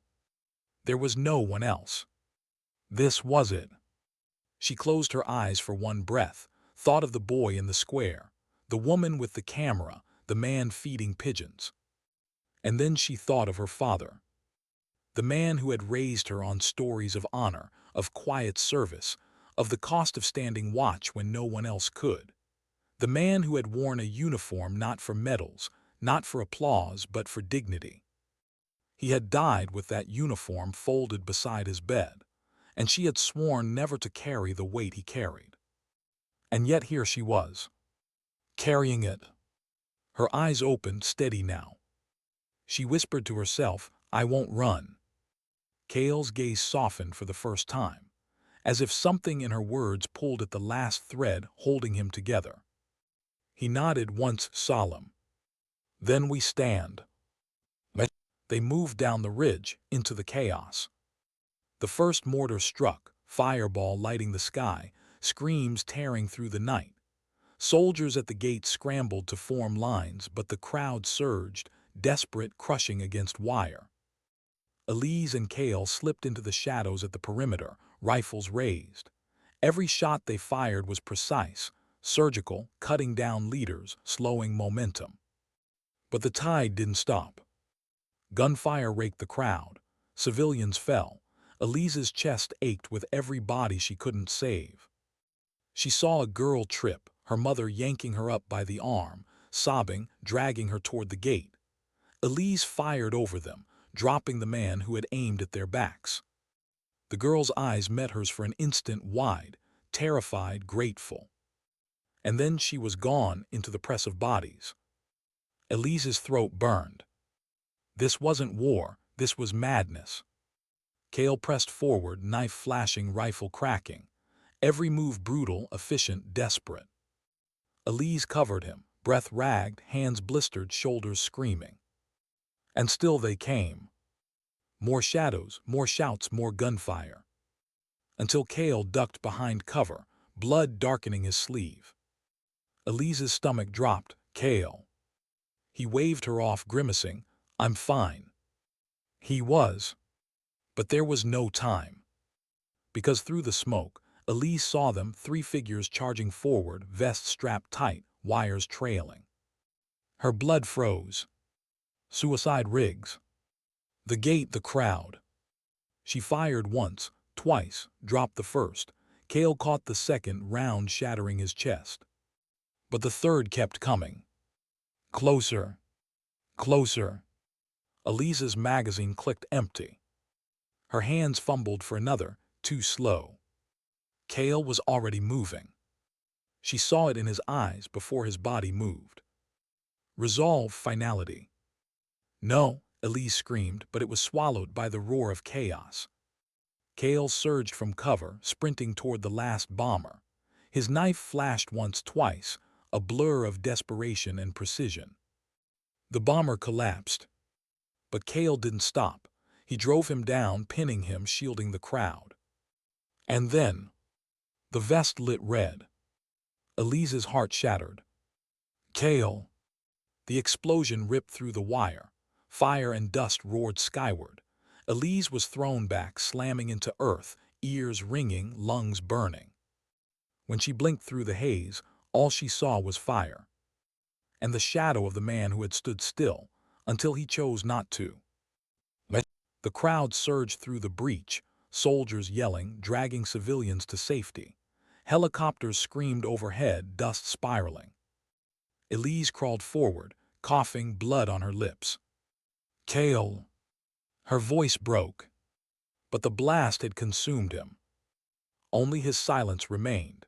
There was no one else. This was it. She closed her eyes for one breath, thought of the boy in the square, the woman with the camera, the man feeding pigeons. And then she thought of her father. The man who had raised her on stories of honor, of quiet service, of the cost of standing watch when no one else could. The man who had worn a uniform not for medals, not for applause, but for dignity. He had died with that uniform folded beside his bed, and she had sworn never to carry the weight he carried. And yet here she was, carrying it. Her eyes opened, steady now. She whispered to herself, I won't run. Cale's gaze softened for the first time, as if something in her words pulled at the last thread holding him together. He nodded once, solemn. Then we stand. They moved down the ridge, into the chaos. The first mortar struck, fireball lighting the sky, screams tearing through the night. Soldiers at the gate scrambled to form lines, but the crowd surged, desperate, crushing against wire. Elise and Cale slipped into the shadows at the perimeter, rifles raised. Every shot they fired was precise, surgical, cutting down leaders, slowing momentum. But the tide didn't stop. Gunfire raked the crowd. Civilians fell. Elise's chest ached with every body she couldn't save. She saw a girl trip, her mother yanking her up by the arm, sobbing, dragging her toward the gate. Elise fired over them, dropping the man who had aimed at their backs. The girl's eyes met hers for an instant, wide, terrified, grateful. And then she was gone into the press of bodies. Elise's throat burned. This wasn't war, this was madness. Cale pressed forward, knife flashing, rifle cracking. Every move brutal, efficient, desperate. Elise covered him, breath ragged, hands blistered, shoulders screaming. And still they came. More shadows, more shouts, more gunfire. Until Cale ducked behind cover, blood darkening his sleeve. Elise's stomach dropped. Cale. He waved her off, grimacing. I'm fine. He was. But there was no time. Because through the smoke, Elise saw them, three figures charging forward, vests strapped tight, wires trailing. Her blood froze. Suicide rigs. The gate, the crowd. She fired once, twice, dropped the first. Cale caught the second, round shattering his chest. But the third kept coming. Closer. Closer. Elise's magazine clicked empty. Her hands fumbled for another, too slow. Cale was already moving. She saw it in his eyes before his body moved. Resolve, finality. No, Elise screamed, but it was swallowed by the roar of chaos. Cale surged from cover, sprinting toward the last bomber. His knife flashed once, twice, a blur of desperation and precision. The bomber collapsed. But Cale didn't stop. He drove him down, pinning him, shielding the crowd. And then, the vest lit red. Elise's heart shattered. Cale! The explosion ripped through the wire. Fire and dust roared skyward. Elise was thrown back, slamming into earth, ears ringing, lungs burning. When she blinked through the haze, all she saw was fire. And the shadow of the man who had stood still, until he chose not to. The crowd surged through the breach, soldiers yelling, dragging civilians to safety. Helicopters screamed overhead, dust spiraling. Elise crawled forward, coughing, blood on her lips. Cale! Her voice broke. But the blast had consumed him. Only his silence remained.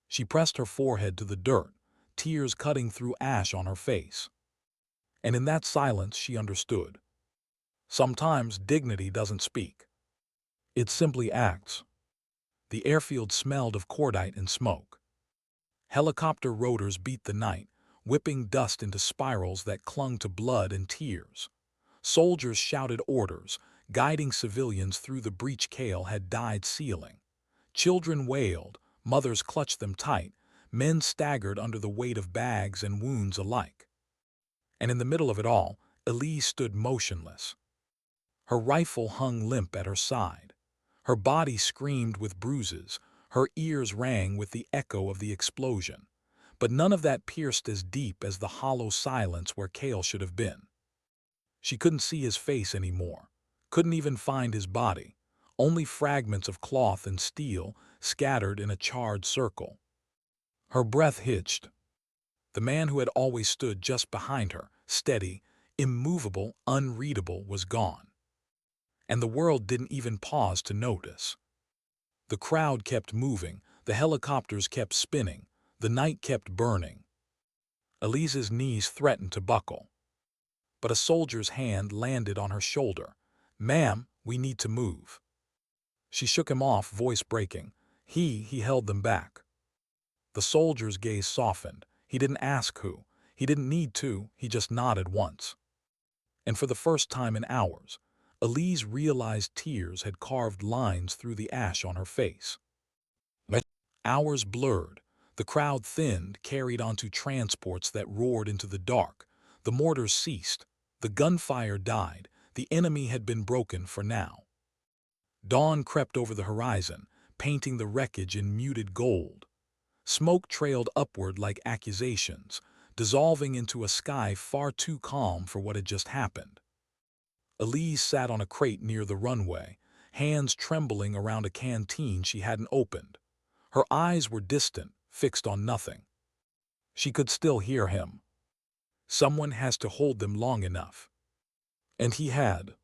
She pressed her forehead to the dirt, tears cutting through ash on her face. And in that silence she understood. Sometimes dignity doesn't speak. It simply acts. The airfield smelled of cordite and smoke. Helicopter rotors beat the night, whipping dust into spirals that clung to blood and tears. Soldiers shouted orders, guiding civilians through the breach Cale had died sealing. Children wailed, mothers clutched them tight, men staggered under the weight of bags and wounds alike. And in the middle of it all, Elise stood motionless. Her rifle hung limp at her side. Her body screamed with bruises, her ears rang with the echo of the explosion. But none of that pierced as deep as the hollow silence where Cale should have been. She couldn't see his face anymore, couldn't even find his body, only fragments of cloth and steel scattered in a charred circle. Her breath hitched. The man who had always stood just behind her, steady, immovable, unreadable, was gone. And the world didn't even pause to notice. The crowd kept moving, the helicopters kept spinning, the night kept burning. Elise's knees threatened to buckle. But a soldier's hand landed on her shoulder. "Ma'am, we need to move." She shook him off, voice breaking. He held them back. The soldier's gaze softened. He didn't ask who. He didn't need to. He just nodded once. And for the first time in hours, Elise realized tears had carved lines through the ash on her face. Hours blurred. The crowd thinned, carried onto transports that roared into the dark. The mortars ceased. The gunfire died. The enemy had been broken for now. Dawn crept over the horizon, painting the wreckage in muted gold. Smoke trailed upward like accusations, dissolving into a sky far too calm for what had just happened. Elise sat on a crate near the runway, hands trembling around a canteen she hadn't opened. Her eyes were distant, fixed on nothing. She could still hear him. Someone has to hold them long enough. And he had.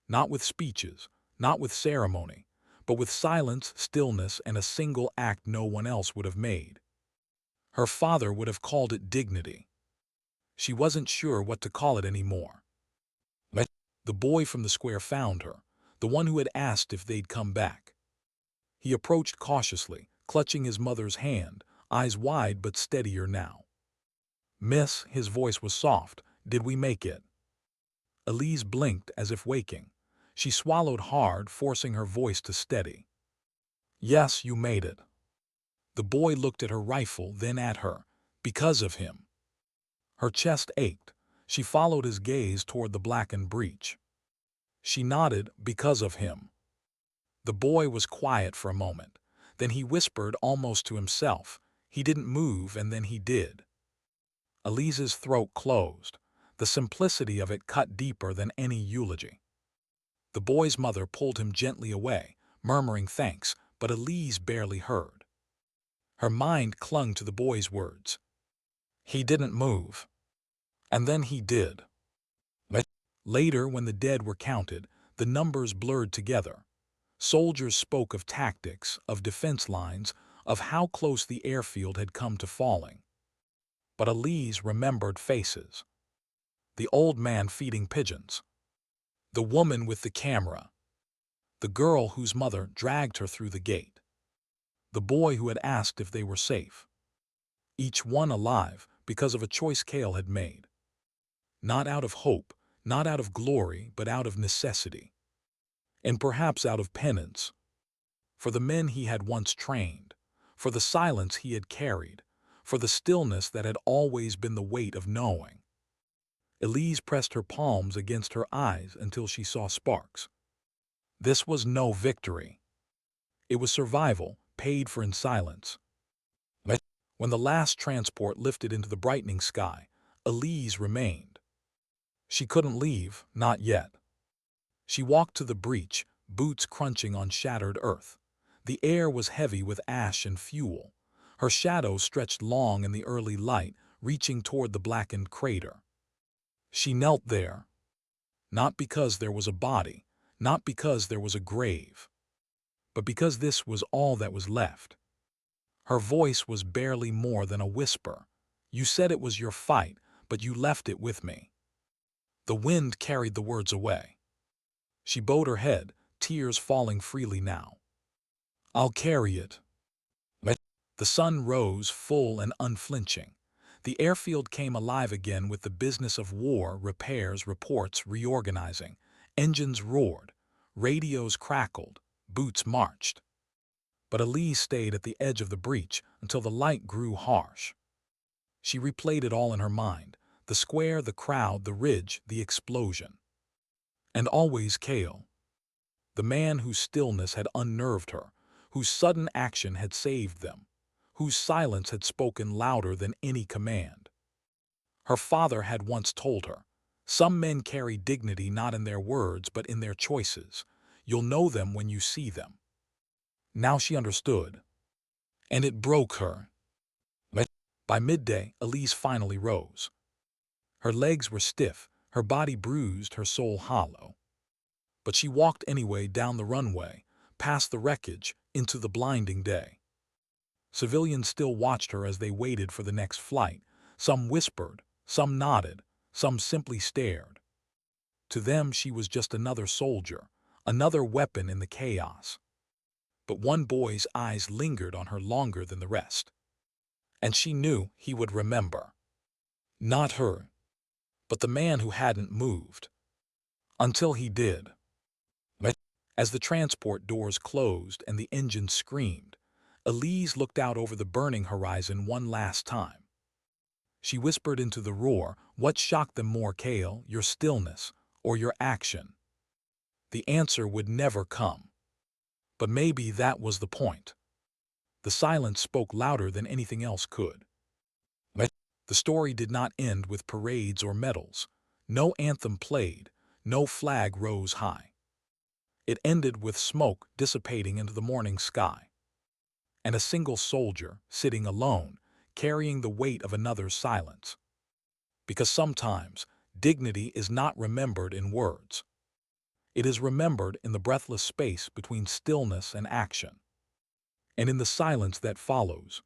Not with speeches, not with ceremony, but with silence, stillness, and a single act no one else would have made. Her father would have called it dignity. She wasn't sure what to call it anymore. The boy from the square found her, the one who had asked if they'd come back. He approached cautiously, clutching his mother's hand, eyes wide but steadier now. "Miss," his voice was soft, "did we make it?" Elise blinked as if waking. She swallowed hard, forcing her voice to steady. "Yes, you made it." The boy looked at her rifle, then at her. "Because of him." Her chest ached. She followed his gaze toward the blackened breach. She nodded, "Because of him." The boy was quiet for a moment. Then he whispered almost to himself. He didn't move, and then he did. Elise's throat closed. The simplicity of it cut deeper than any eulogy. The boy's mother pulled him gently away, murmuring thanks, but Elise barely heard. Her mind clung to the boy's words. He didn't move. And then he did. Later, when the dead were counted, the numbers blurred together. Soldiers spoke of tactics, of defense lines, of how close the airfield had come to falling. But Elise remembered faces. The old man feeding pigeons. The woman with the camera. The girl whose mother dragged her through the gate. The boy who had asked if they were safe. Each one alive because of a choice Cale had made. Not out of hope, not out of glory, but out of necessity. And perhaps out of penance. For the men he had once trained. For the silence he had carried. For the stillness that had always been the weight of knowing. Elise pressed her palms against her eyes until she saw sparks. This was no victory. It was survival, paid for in silence. When the last transport lifted into the brightening sky, Elise remained. She couldn't leave, not yet. She walked to the breach, boots crunching on shattered earth. The air was heavy with ash and fuel. Her shadow stretched long in the early light, reaching toward the blackened crater. She knelt there. Not because there was a body, not because there was a grave, but because this was all that was left. Her voice was barely more than a whisper. You said it was your fight, but you left it with me. The wind carried the words away. She bowed her head, tears falling freely now. I'll carry it. The sun rose full and unflinching. The airfield came alive again with the business of war, repairs, reports, reorganizing. Engines roared, radios crackled, boots marched. But Elise stayed at the edge of the breach until the light grew harsh. She replayed it all in her mind, the square, the crowd, the ridge, the explosion. And always Cale, the man whose stillness had unnerved her, whose sudden action had saved them, whose silence had spoken louder than any command. Her father had once told her, some men carry dignity not in their words but in their choices. You'll know them when you see them. Now she understood, and it broke her. By midday, Elise finally rose. Her legs were stiff, her body bruised, her soul hollow. But she walked anyway down the runway, past the wreckage, into the blinding day. Civilians still watched her as they waited for the next flight. Some whispered, some nodded, some simply stared. To them she was just another soldier, another weapon in the chaos. But one boy's eyes lingered on her longer than the rest. And she knew he would remember. Not her, but the man who hadn't moved. Until he did. As the transport doors closed and the engine screamed, Elise looked out over the burning horizon one last time. She whispered into the roar, what shocked them more, Cale, your stillness or your action? The answer would never come. But maybe that was the point. The silence spoke louder than anything else could. The story did not end with parades or medals. No anthem played, no flag rose high. It ended with smoke dissipating into the morning sky, and a single soldier sitting alone, carrying the weight of another's silence. Because sometimes dignity is not remembered in words. It is remembered in the breathless space between stillness and action. And in the silence that follows,